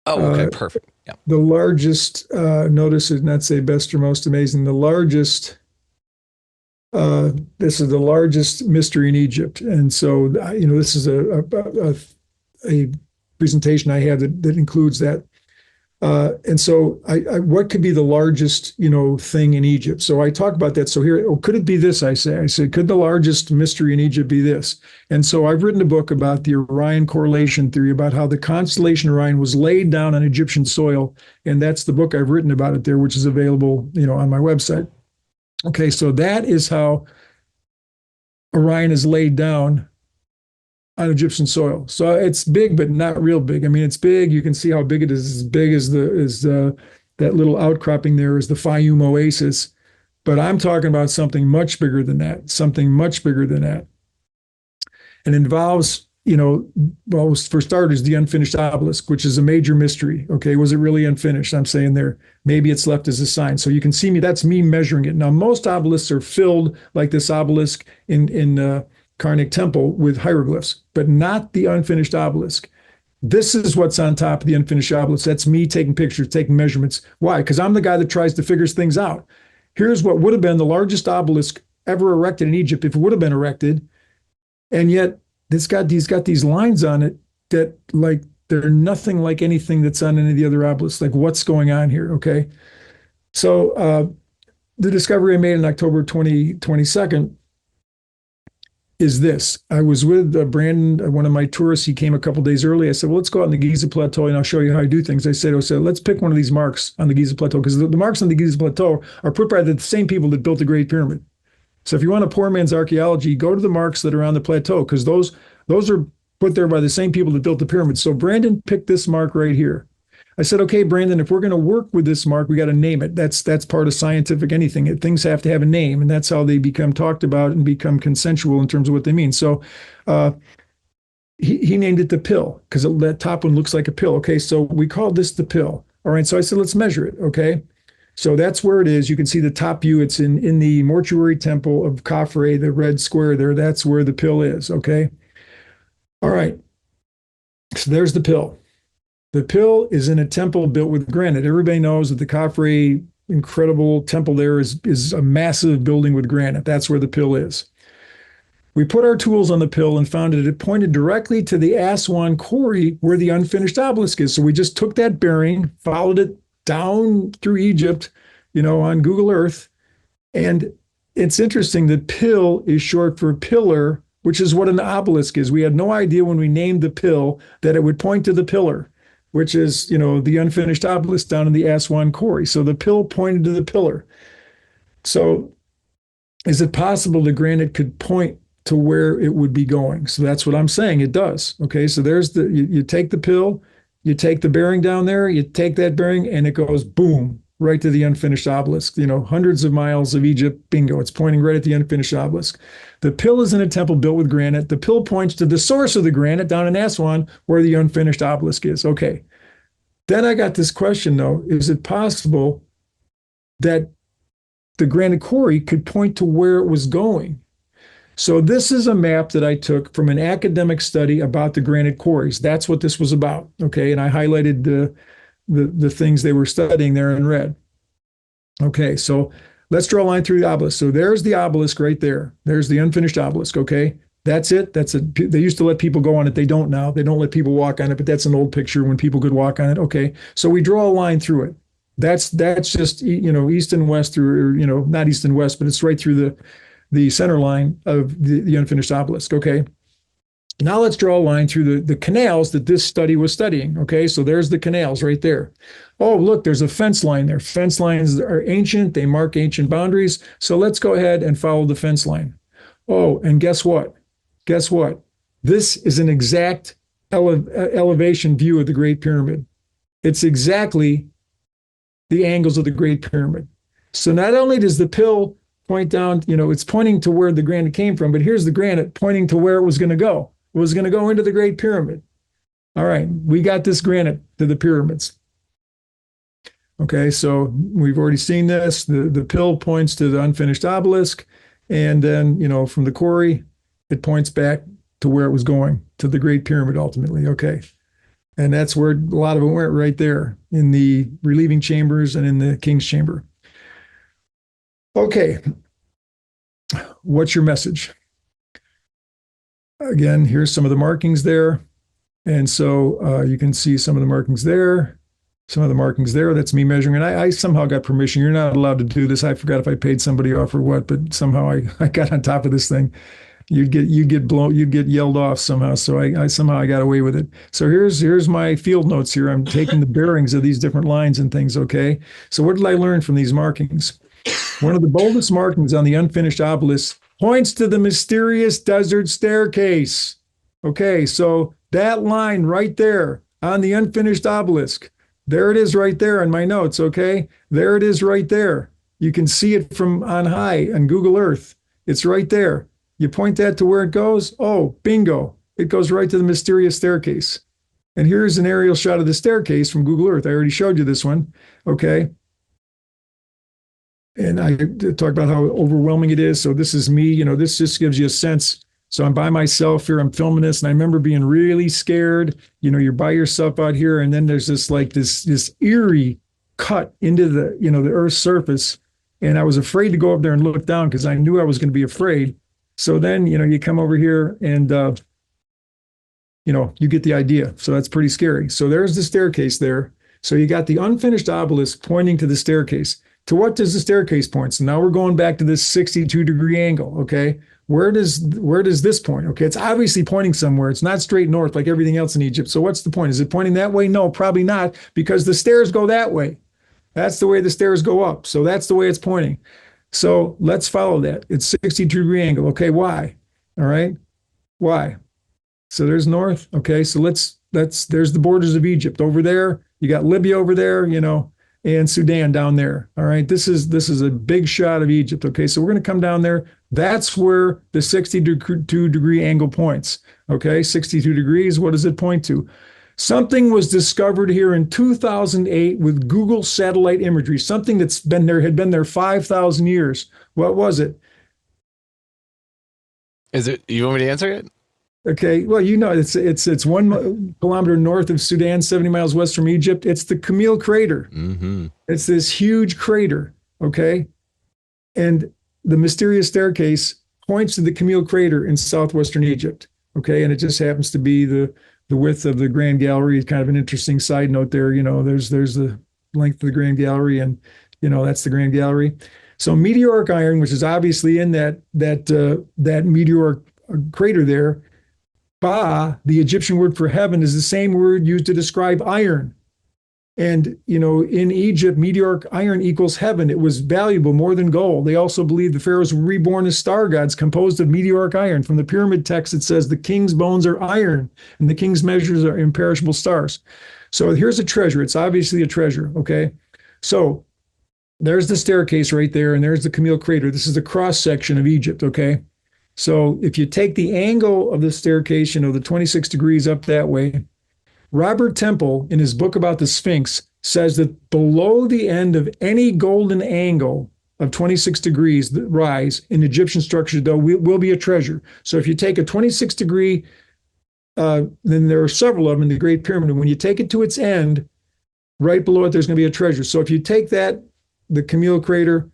Oh, okay, perfect. Yeah. The largest, notice it not say best or most amazing. The largest. This is the largest mystery in Egypt, and so this is a presentation I have that includes that. And so what could be the largest, thing in Egypt? So I talk about that. So here, could it be this? I said, could the largest mystery in Egypt be this? And so I've written a book about the Orion correlation theory, about how the constellation Orion was laid down on Egyptian soil. And that's the book I've written about it there, which is available, on my website. Okay. So that is how Orion is laid down on Egyptian soil. So it's big, but not real big. I mean, it's big. You can see how big it is. As big as that little outcropping there is the Fayum Oasis. But I'm talking about something much bigger than that. And it involves, for starters, the unfinished obelisk, which is a major mystery. Okay, was it really unfinished? I'm saying there, maybe it's left as a sign. So you can see that's me measuring it. Now, most obelisks are filled like this obelisk in Karnak Temple with hieroglyphs, but not the unfinished obelisk. This is what's on top of the unfinished obelisk. That's me taking pictures, taking measurements. Why? Because I'm the guy that tries to figure things out. Here's what would have been the largest obelisk ever erected in Egypt if it would have been erected. And yet it's got these lines on it that they're nothing like anything that's on any of the other obelisks. Like, what's going on here? Okay. So the discovery I made on October 22nd is this. I was with Brandon, one of my tourists. He came a couple days early. I said, well, let's go out on the Giza Plateau and I'll show you how I do things. I said, let's pick one of these marks on the Giza Plateau, because the marks on the Giza Plateau are put by the same people that built the Great Pyramid. So if you want a poor man's archaeology, go to the marks that are on the plateau, because those are put there by the same people that built the pyramid. So Brandon picked this mark right here. I said, okay, Brandon, if we're going to work with this mark, we got to name it. That's part of scientific anything. Things have to have a name, and that's how they become talked about and become consensual in terms of what they mean. So he named it the pill, because that top one looks like a pill. Okay, so we called this the pill. All right, so I said, let's measure it. Okay, so that's where it is. You can see the top view. It's in the mortuary temple of Khafre, the red square there. That's where the pill is. Okay, all right, so there's the pill. The pill is in a temple built with granite. Everybody knows that the Khafre incredible temple there is a massive building with granite. That's where the pill is. We put our tools on the pill and found that it pointed directly to the Aswan quarry where the unfinished obelisk is. So we just took that bearing, followed it down through Egypt, on Google Earth. And it's interesting that pill is short for pillar, which is what an obelisk is. We had no idea when we named the pill that it would point to the pillar, which is, the unfinished obelisk down in the Aswan quarry. So the pill pointed to the pillar. So is it possible the granite could point to where it would be going? So that's what I'm saying. It does. Okay. So there's you take the pill, you take the bearing down there, you take that bearing, and it goes boom, right to the unfinished obelisk. Hundreds of miles of Egypt, bingo. It's pointing right at the unfinished obelisk. The pill is in a temple built with granite. The pill points to the source of the granite down in Aswan, where the unfinished obelisk is. Okay. Then I got this question, though. Is it possible that the granite quarry could point to where it was going? So this is a map that I took from an academic study about the granite quarries. That's what this was about. Okay. And I highlighted the things they were studying there in red. Okay. So let's draw a line through the obelisk. So there's the obelisk right there. There's the unfinished obelisk. Okay. That's it. They used to let people go on it. They don't now. They don't let people walk on it, but that's an old picture when people could walk on it. Okay. So we draw a line through it. That's just, east and west through, not east and west, but it's right through the center line of the unfinished obelisk. Okay. Now let's draw a line through the canals that this study was studying. Okay. So there's the canals right there. Oh, look, there's a fence line there. Fence lines are ancient. They mark ancient boundaries. So let's go ahead and follow the fence line. Oh, and guess what? Guess what? This is an exact elevation view of the Great Pyramid. It's exactly the angles of the Great Pyramid. So not only does the pill point down, it's pointing to where the granite came from, but here's the granite pointing to where it was going to go. It was going to go into the Great Pyramid. All right, we got this granite to the pyramids. Okay, so we've already seen this. The pill points to the unfinished obelisk, and then, from the quarry, it points back to where it was going, to the Great Pyramid ultimately. Okay. And that's where a lot of it went, right there in the relieving chambers and in the king's chamber. Okay. What's your message? Again, here's some of the markings there. And so you can see some of the markings there, some of the markings there. That's me measuring. And I somehow got permission. You're not allowed to do this. I forgot if I paid somebody off or what, but somehow I got on top of this thing. You'd get yelled off somehow. So I somehow got away with it. So here's my field notes here. I'm taking the bearings of these different lines and things. Okay. So what did I learn from these markings? One of the boldest markings on the unfinished obelisk points to the mysterious desert staircase. Okay. So that line right there on the unfinished obelisk, there it is right there in my notes. Okay. There it is right there. You can see it from on high on Google Earth. It's right there. You point that to where it goes. Oh, bingo. It goes right to the mysterious staircase. And here's an aerial shot of the staircase from Google Earth. I already showed you this one. Okay. And I talked about how overwhelming it is. So this is me. This just gives you a sense. So I'm by myself here. I'm filming this. And I remember being really scared. You're by yourself out here. And then there's this eerie cut into the Earth's surface. And I was afraid to go up there and look down because I knew I was going to be afraid. So then, you come over here and, you get the idea. So that's pretty scary. So there's the staircase there. So you got the unfinished obelisk pointing to the staircase. To what does the staircase point? So now we're going back to this 62-degree angle. Okay. Where does this point? Okay. It's obviously pointing somewhere. It's not straight north like everything else in Egypt. So what's the point? Is it pointing that way? No, probably not, because the stairs go that way. That's the way the stairs go up. So that's the way it's pointing. So let's follow that. It's 62-degree angle. Okay, why? All right, why? So there's north. Okay, so there's the borders of Egypt over there. You got Libya over there, and Sudan down there. All right, this is a big shot of Egypt. Okay, so we're going to come down there. That's where the 62-degree angle points. Okay, 62 degrees. What does it point to? Something was discovered here in 2008 with Google satellite imagery, something that's had been there 5,000 years. What was it? Is it, you want me to answer it? Okay. Well, it's 1 kilometer north of Sudan, 70 miles west from Egypt. It's the Qemau crater. Mm-hmm. It's this huge crater. Okay. And the mysterious staircase points to the Qemau crater in southwestern Egypt. Okay. And it just happens to be the width of the Grand Gallery. Is kind of an interesting side note there. There's the length of the Grand Gallery, and that's the Grand Gallery. So meteoric iron, which is obviously in that meteoric crater there. Ba, the Egyptian word for heaven, is the same word used to describe iron. And, in Egypt, meteoric iron equals heaven. It was valuable more than gold. They also believed the pharaohs were reborn as star gods composed of meteoric iron. From the pyramid text, it says the king's bones are iron and the king's measures are imperishable stars. So here's a treasure. It's obviously a treasure, okay? So there's the staircase right there, and there's the Qemau crater. This is the cross section of Egypt, okay? So if you take the angle of the staircase, the 26 degrees up that way, Robert Temple, in his book about the Sphinx, says that below the end of any golden angle of 26 degrees rise in Egyptian structures, though, will be a treasure. So if you take a 26 degree, then there are several of them in the Great Pyramid. And when you take it to its end, right below it, there's going to be a treasure. So if you take that, the Qemau crater,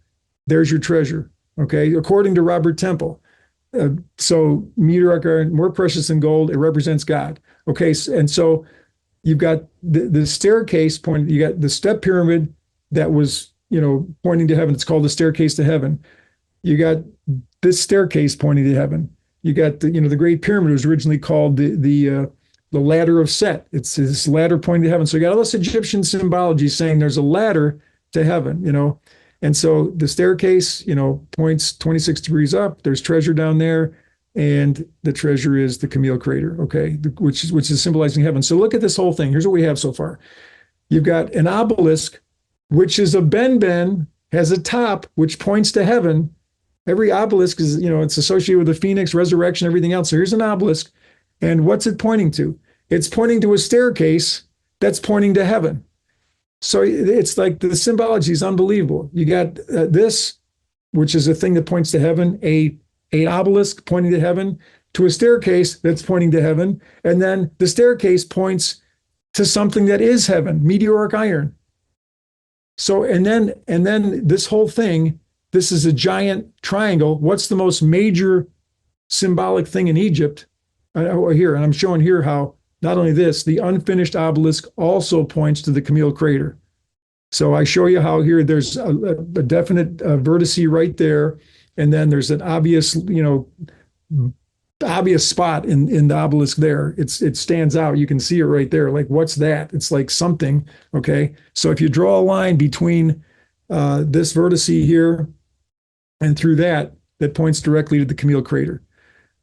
there's your treasure, okay? According to Robert Temple. So meteoric iron, more precious than gold, it represents God. Okay, and so you've got the staircase pointing, you got the step pyramid that was, pointing to heaven. It's called the staircase to heaven. You got this staircase pointing to heaven. You got the Great Pyramid was originally called the ladder of Set. It's this ladder pointing to heaven. So you got all this Egyptian symbology saying there's a ladder to heaven, And so the staircase, points 26 degrees up. There's treasure down there. And the treasure is the Qemau crater, okay, which is symbolizing heaven. So look at this whole thing. Here's what we have so far. You've got an obelisk, which is a ben, has a top, which points to heaven. Every obelisk is, it's associated with the phoenix, resurrection, everything else. So here's an obelisk. And what's it pointing to? It's pointing to a staircase that's pointing to heaven. So it's like the symbology is unbelievable. You got this, which is a thing that points to heaven, an obelisk pointing to heaven, to a staircase that's pointing to heaven, and then the staircase points to something that is heaven, meteoric iron. So and then this whole thing, this is a giant triangle. What's the most major symbolic thing in Egypt? Here, and I'm showing here how not only this, the unfinished obelisk also points to the Qemau crater. So I show you how here there's a definite vertice right there, and then there's an obvious, obvious spot in the obelisk there. It stands out. You can see it right there. Like, what's that? It's like something. Okay. So if you draw a line between this vertice here and through that points directly to the Qemau crater.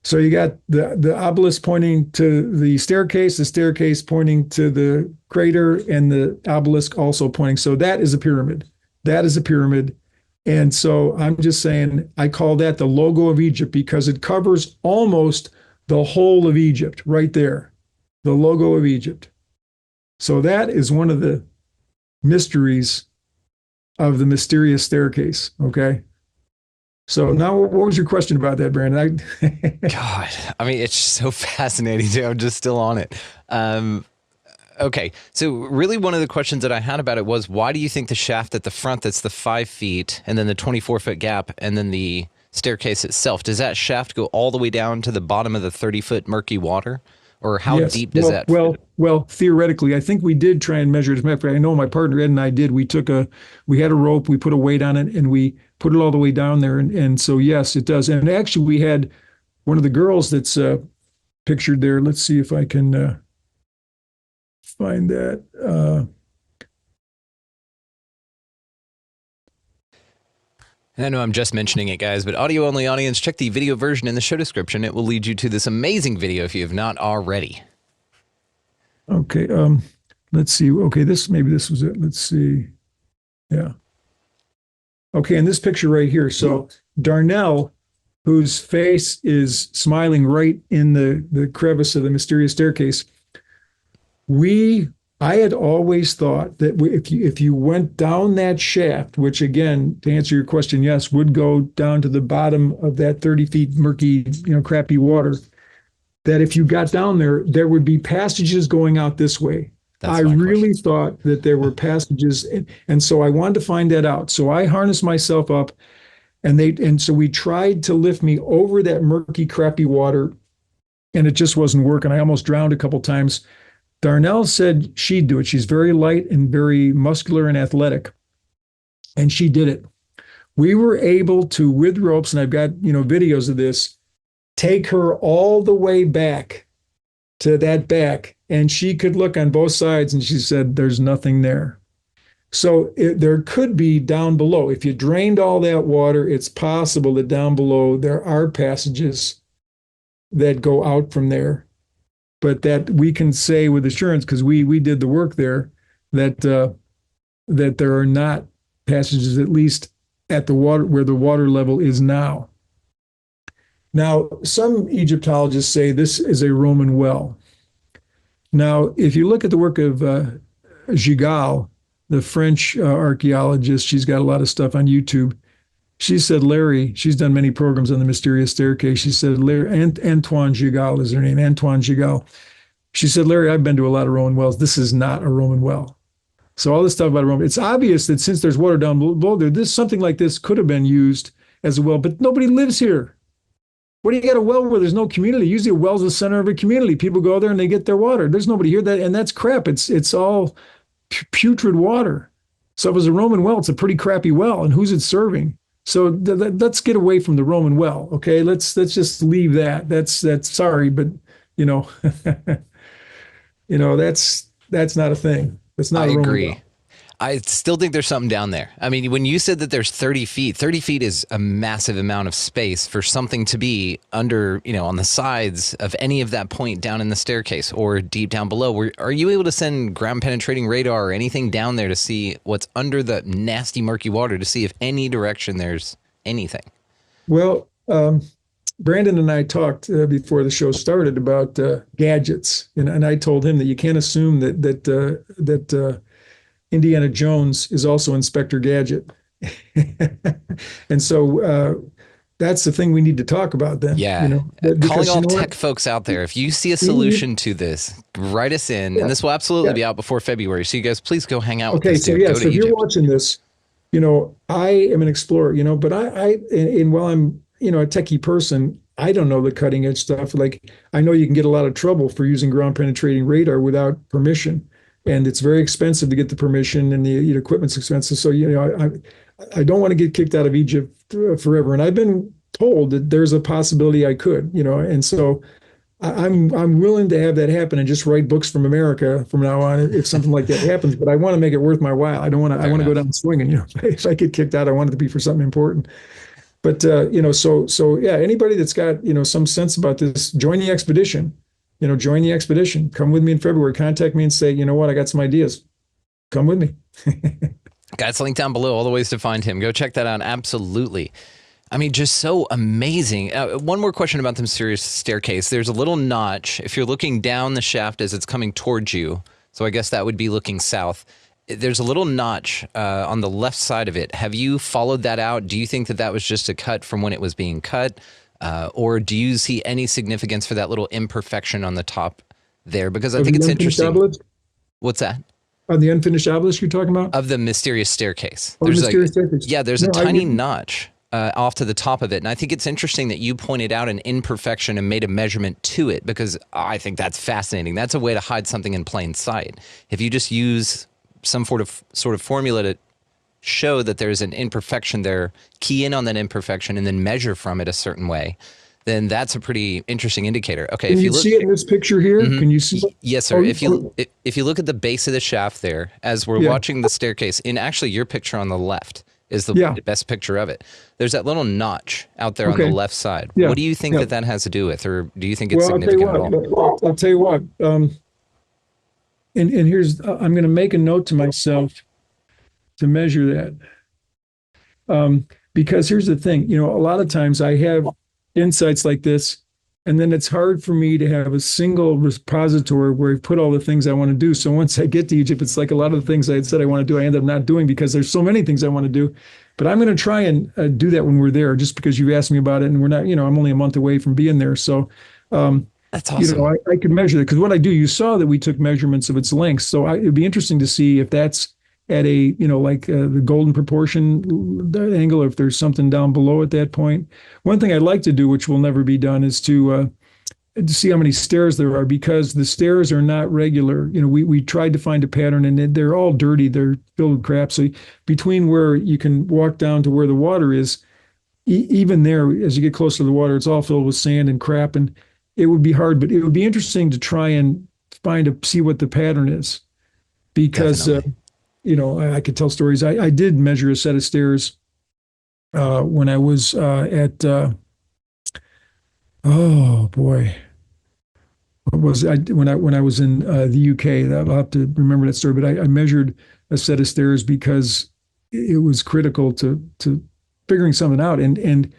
So you got the obelisk pointing to the staircase pointing to the crater, and the obelisk also pointing. So that is a pyramid. That is a pyramid. And so I'm just saying, I call that the logo of Egypt because it covers almost the whole of Egypt right there, the logo of Egypt. So that is one of the mysteries of the mysterious staircase, okay? So now what was your question about that, Brandon? God, I mean, it's so fascinating too. I'm just still on it. Okay, so really one of the questions that I had about it was, why do you think the shaft at the front, that's the 5 feet, and then the 24-foot gap, and then the staircase itself, does that shaft go all the way down to the bottom of the 30-foot murky water? Or how deep does that fit? Well, theoretically, I think we did try and measure it. As a matter of fact, I know my partner Ed and I did. We had a rope, we put a weight on it, and we put it all the way down there. And so, yes, it does. And actually, we had one of the girls that's pictured there. Let's see if I can find that. And I know I'm just mentioning it, guys, but audio-only audience, check the video version in the show description. It will lead you to this amazing video if you have not already. Okay, let's see. Okay, maybe this was it. Let's see. Yeah. Okay, in this picture right here, so Darnell, whose face is smiling right in the crevice of the mysterious staircase, I had always thought that if you went down that shaft, which again, to answer your question, yes, would go down to the bottom of that 30 feet murky, crappy water, that if you got down there, there would be passages going out this way. I really thought that there were passages, and so I wanted to find that out. So I harnessed myself up, and so we tried to lift me over that murky, crappy water, and it just wasn't working. I almost drowned a couple times. Darnell said she'd do it. She's very light and very muscular and athletic, and she did it. We were able to, with ropes, and I've got videos of this, take her all the way back to that back, and she could look on both sides, and she said, there's nothing there. So there could be down below. If you drained all that water, it's possible that down below there are passages that go out from there. But that we can say with assurance, because we did the work there, that that there are not passages, at least at the water where the water level is now. Now, some Egyptologists say this is a Roman well. Now, if you look at the work of Gigal, the French archaeologist, she's got a lot of stuff on YouTube. She said, Larry, she's done many programs on the mysterious staircase. She said, Larry, Antoine Gigal is her name, Antoine Gigal. She said, Larry, I've been to a lot of Roman wells. This is not a Roman well. So all this stuff about a Roman, it's obvious that since there's water down below there, something like this could have been used as a well, but nobody lives here. What do you got a well where there's no community? Usually a well's the center of a community. People go there and they get their water. There's nobody here, and that's crap. It's all putrid water. So if it's a Roman well, it's a pretty crappy well, and who's it serving? So let's get away from the Roman well, okay? Let's just leave that. That's sorry, but you know, that's not a thing. It's not. I agree. Well. I still think there's something down there. I mean, when you said that there's 30 feet is a massive amount of space for something to be under, on the sides of any of that point down in the staircase or deep down below. Are you able to send ground penetrating radar or anything down there to see what's under the nasty murky water, to see if any direction there's anything? Well, Brandon and I talked before the show started about gadgets, and I told him that you can't assume that Indiana Jones is also Inspector Gadget. And so that's the thing we need to talk about then. Yeah. Calling all tech folks out there, if you see a solution to this, write us in. And this will absolutely be out before February. So you guys, please go hang out with us. So if you're watching this, I am an explorer, but and while I'm, a techie person, I don't know the cutting edge stuff. Like, I know you can get a lot of trouble for using ground penetrating radar without permission. And it's very expensive to get the permission, and the equipment's expensive. So, I don't want to get kicked out of Egypt forever. And I've been told that there's a possibility I could, and so I'm willing to have that happen and just write books from America from now on if something like that happens. But I want to make it worth my while. I don't want to. I want to go down swinging. If I get kicked out, I want it to be for something important. But so anybody that's got some sense about this, join the expedition. Join the expedition. Come with me in February. Contact me and say, you know what, I got some ideas. Come with me. Got its link down below, all the ways to find him. Go check that out. Absolutely. I mean, just so amazing. One more question about the mysterious staircase. There's a little notch. If you're looking down the shaft as it's coming towards you, so I guess that would be looking south, there's a little notch on the left side of it. Have you followed that out? Do you think that was just a cut from when it was being cut? Or do you see any significance for that little imperfection on the top there? Because I think it's interesting. Obelisk? What's that? On the unfinished obelisk you're talking about? Of the mysterious staircase. There's mysterious staircase. Yeah, there's a tiny notch off to the top of it. And I think it's interesting that you pointed out an imperfection and made a measurement to it, because I think that's fascinating. That's a way to hide something in plain sight. If you just use some sort of formula to show that there's an imperfection there, key in on that imperfection, and then measure from it a certain way, then that's a pretty interesting indicator. Okay, can you see it in this picture here? Mm-hmm. Can you see it? Yes, sir. If you look at the base of the shaft there, as we're watching the staircase, and actually your picture on the left is the best picture of it. There's that little notch out there on the left side. What do you think that has to do with, or do you think it's significant at all? I'll tell you what. And here's, I'm going to make a note to myself to measure that. Because here's the thing, a lot of times I have insights like this, and then it's hard for me to have a single repository where I put all the things I want to do. So once I get to Egypt, it's like a lot of the things I had said I want to do, I end up not doing because there's so many things I want to do. But I'm going to try and do that when we're there, just because you asked me about it, and we're not, I'm only a month away from being there. So, that's awesome. I could measure that, because what I do, you saw that we took measurements of its length. So it'd be interesting to see if that's at a, the golden proportion angle, or if there's something down below at that point. One thing I'd like to do, which will never be done, is to see how many stairs there are, because the stairs are not regular. We tried to find a pattern, and they're all dirty. They're filled with crap. So between where you can walk down to where the water is, even there, as you get closer to the water, it's all filled with sand and crap. And it would be hard, but it would be interesting to try and see what the pattern is, because I could tell stories. I did measure a set of stairs when I was at oh boy, what was I when I was in the UK? I'll have to remember that story. But I measured a set of stairs because it was critical to figuring something out, and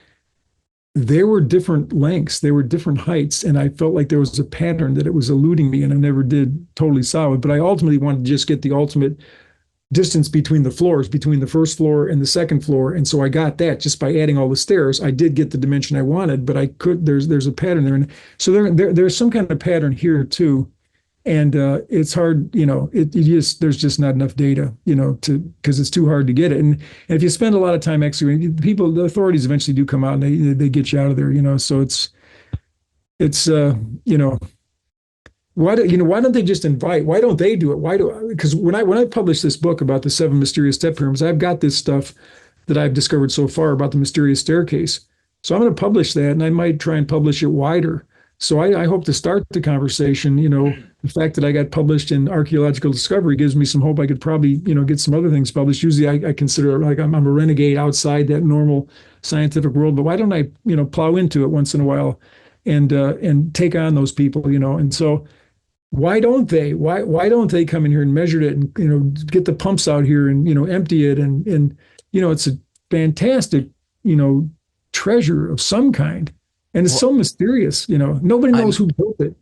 they were different lengths, they were different heights, and I felt like there was a pattern that it was eluding me, and I never did totally solve it. But I ultimately wanted to just get the ultimate distance between the floors, between the first floor and the second floor, and so I got that just by adding all the stairs. I did get the dimension I wanted, but there's a pattern there, and so there's some kind of pattern here too. And it's hard, there's just not enough data, because it's too hard to get it. And if you spend a lot of time excavating, the authorities eventually do come out and they get you out of there, so it's why don't they just invite? Why don't they do it? Because when I published this book about the 7 mysterious step pyramids, I've got this stuff that I've discovered so far about the mysterious staircase. So I'm going to publish that, and I might try and publish it wider. So I hope to start the conversation. The fact that I got published in Archaeological Discovery gives me some hope I could probably, get some other things published. Usually I consider like I'm a renegade outside that normal scientific world, but why don't I, plow into it once in a while and take on those people, And so why don't they? Why don't they come in here and measure it and, get the pumps out here and, empty it and it's a fantastic, treasure of some kind. And it's so mysterious, nobody knows who built it.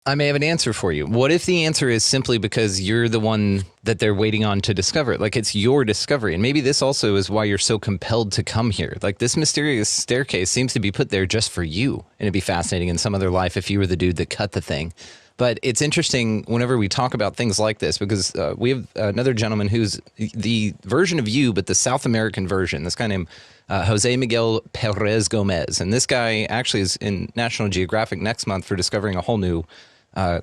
I may have an answer for you. What if the answer is simply because you're the one that they're waiting on to discover it? Like, it's your discovery. And maybe this also is why you're so compelled to come here. Like, this mysterious staircase seems to be put there just for you. And it'd be fascinating in some other life if you were the dude that cut the thing. But it's interesting whenever we talk about things like this, because we have another gentleman who's the version of you, but the South American version, this guy named Jose Miguel Perez Gomez. And this guy actually is in National Geographic next month for discovering a whole new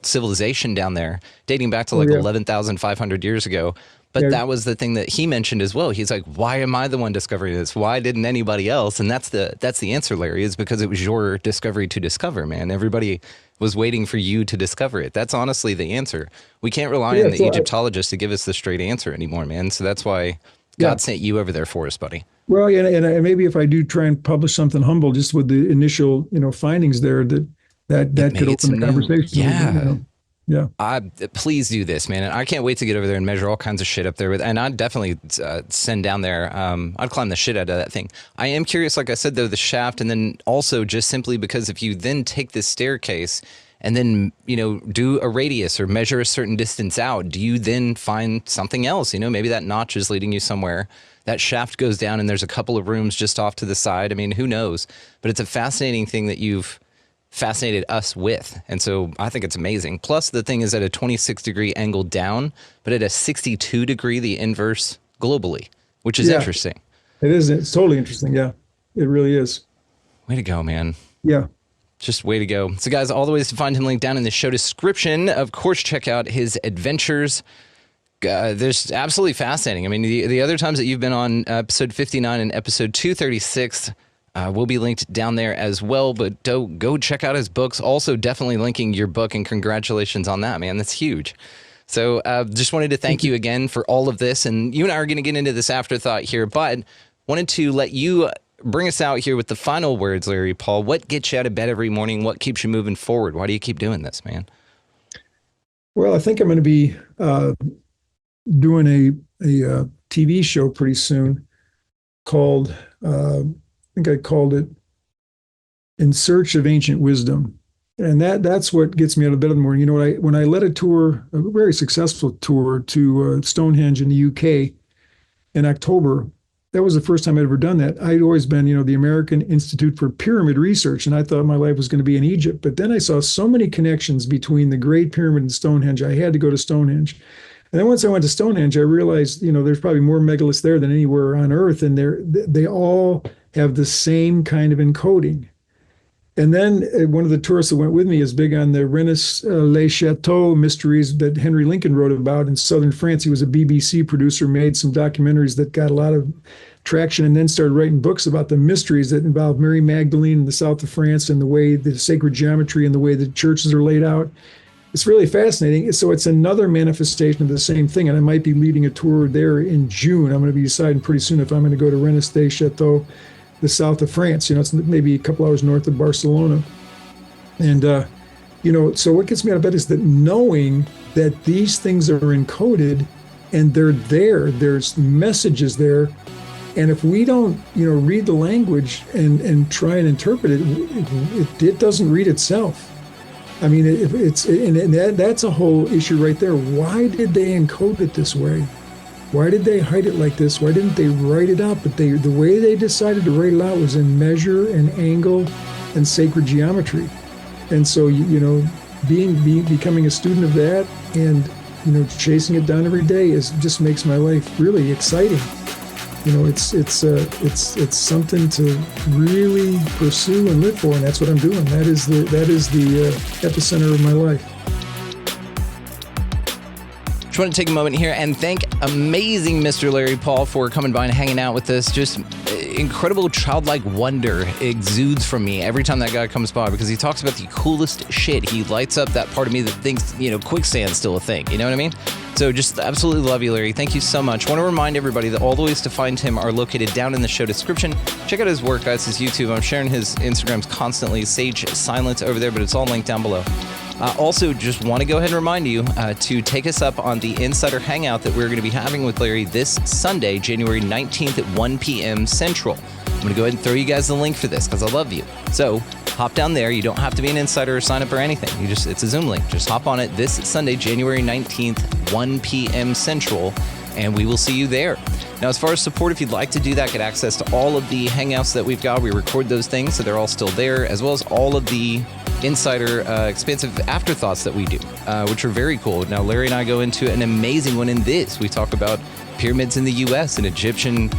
civilization down there, dating back to 11,500 years ago. But that was the thing that he mentioned as well. He's like, why am I the one discovering this? Why didn't anybody else? And that's the answer, Larry, is because it was your discovery to discover, man. Everybody was waiting for you to discover it. That's honestly the answer. We can't rely on the Egyptologists to give us the straight answer anymore, man. So that's why God sent you over there for us, buddy. Well, and maybe if I do try and publish something humble, just with the initial, findings there, that could open the conversation. Yeah. Please do this, man. And I can't wait to get over there and measure all kinds of shit up there and I'd definitely send down there. I'd climb the shit out of that thing. I am curious, like I said, though, the shaft, and then also just simply because if you then take this staircase and then, do a radius or measure a certain distance out, do you then find something else? Maybe that notch is leading you somewhere. That shaft goes down and there's a couple of rooms just off to the side. I mean, who knows? But it's a fascinating thing that you've fascinated us with. And so I think it's amazing. Plus the thing is at a 26-degree angle down, but at a 62-degree, the inverse globally, which is interesting. It is. It's totally interesting. Yeah, it really is. Way to go, man. Yeah. Just way to go. So guys, all the ways to find him linked down in the show description. Of course, check out his adventures. There's absolutely fascinating. I mean, the other times that you've been on episode 59 and episode 236, will be linked down there as well, but go check out his books. Also, definitely linking your book, and congratulations on that, man. That's huge. So just wanted to thank you again for all of this, and you and I are going to get into this afterthought here, but wanted to let you bring us out here with the final words, Larry Pahl. What gets you out of bed every morning? What keeps you moving forward? Why do you keep doing this, man? Well, I think I'm going to be doing a TV show pretty soon called... I think I called it In Search of Ancient Wisdom. And that's what gets me out of bed in the morning. When I led a tour, a very successful tour to Stonehenge in the UK in October, that was the first time I'd ever done that. I'd always been, the American Institute for Pyramid Research, and I thought my life was going to be in Egypt. But then I saw so many connections between the Great Pyramid and Stonehenge. I had to go to Stonehenge. And then once I went to Stonehenge, I realized, there's probably more megaliths there than anywhere on Earth, and they all have the same kind of encoding. And then one of the tourists that went with me is big on the Rennes Les Chateaux mysteries that Henry Lincoln wrote about in southern France. He was a BBC producer, made some documentaries that got a lot of traction and then started writing books about the mysteries that involve Mary Magdalene in the south of France and the way the sacred geometry and the way the churches are laid out. It's really fascinating. So it's another manifestation of the same thing. And I might be leading a tour there in June. I'm going to be deciding pretty soon if I'm going to go to Rennes-Chateau, the south of France. It's maybe a couple hours north of Barcelona. And, so what gets me out of bed is that knowing that these things are encoded and they're there, there's messages there. And if we don't, read the language and try and interpret it, it doesn't read itself. I mean, that's a whole issue right there. Why did they encode it this way? Why did they hide it like this? Why didn't they write it out? But the way they decided to write it out was in measure and angle and sacred geometry. And so, becoming a student of that and, chasing it down every day just makes my life really exciting. It's something to really pursue and live for, and that's what I'm doing. That is the epicenter of my life. Just want to take a moment here and thank amazing Mr. Larry Pahl for coming by and hanging out with us. Just incredible childlike wonder exudes from me every time that guy comes by because he talks about the coolest shit. He lights up that part of me that thinks, quicksand's still a thing. You know what I mean? So just absolutely love you, Larry. Thank you so much. I want to remind everybody that all the ways to find him are located down in the show description. Check out his work, guys, his YouTube. I'm sharing his Instagrams constantly. Sage Silence over there, but it's all linked down below. Also, just want to go ahead and remind you to take us up on the Insider Hangout that we're going to be having with Larry this Sunday, January 19th at 1 p.m. Central. I'm going to go ahead and throw you guys the link for this because I love you. So hop down there. You don't have to be an insider or sign up or anything. It's a Zoom link. Just hop on it this Sunday, January 19th, 1 p.m. Central, and we will see you there. Now, as far as support, if you'd like to do that, get access to all of the Hangouts that we've got. We record those things, so they're all still there, as well as all of the insider expansive afterthoughts that we do, which are very cool. Now, Larry and I go into an amazing one in this. We talk about pyramids in the U.S. and Egyptian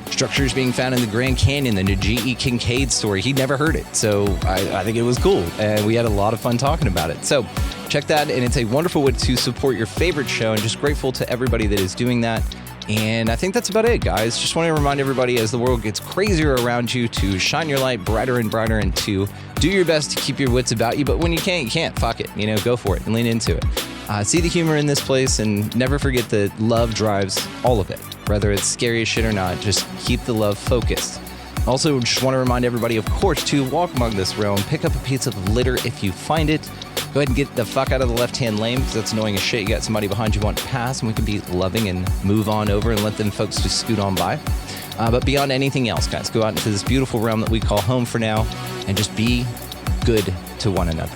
structures being found in the Grand Canyon, the G.E. Kincaid story. He'd never heard it, so I think it was cool, and we had a lot of fun talking about it. So check that, and it's a wonderful way to support your favorite show, and just grateful to everybody that is doing that. And I think that's about it, guys. Just want to remind everybody as the world gets crazier around you to shine your light brighter and brighter and to do your best to keep your wits about you. But when you can't, you can't. Fuck it. Go for it and lean into it. See the humor in this place and never forget that love drives all of it. Whether it's scary as shit or not, just keep the love focused. Also, just want to remind everybody, of course, to walk among this realm, pick up a piece of litter if you find it. Go ahead and get the fuck out of the left-hand lane because that's annoying as shit. You got somebody behind you want to pass, and we can be loving and move on over and let them folks just scoot on by. But beyond anything else, guys, go out into this beautiful realm that we call home for now and just be good to one another.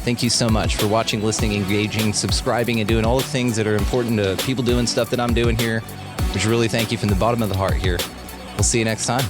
Thank you so much for watching, listening, engaging, subscribing, and doing all the things that are important to people doing stuff that I'm doing here. Which really thank you from the bottom of the heart here. We'll see you next time.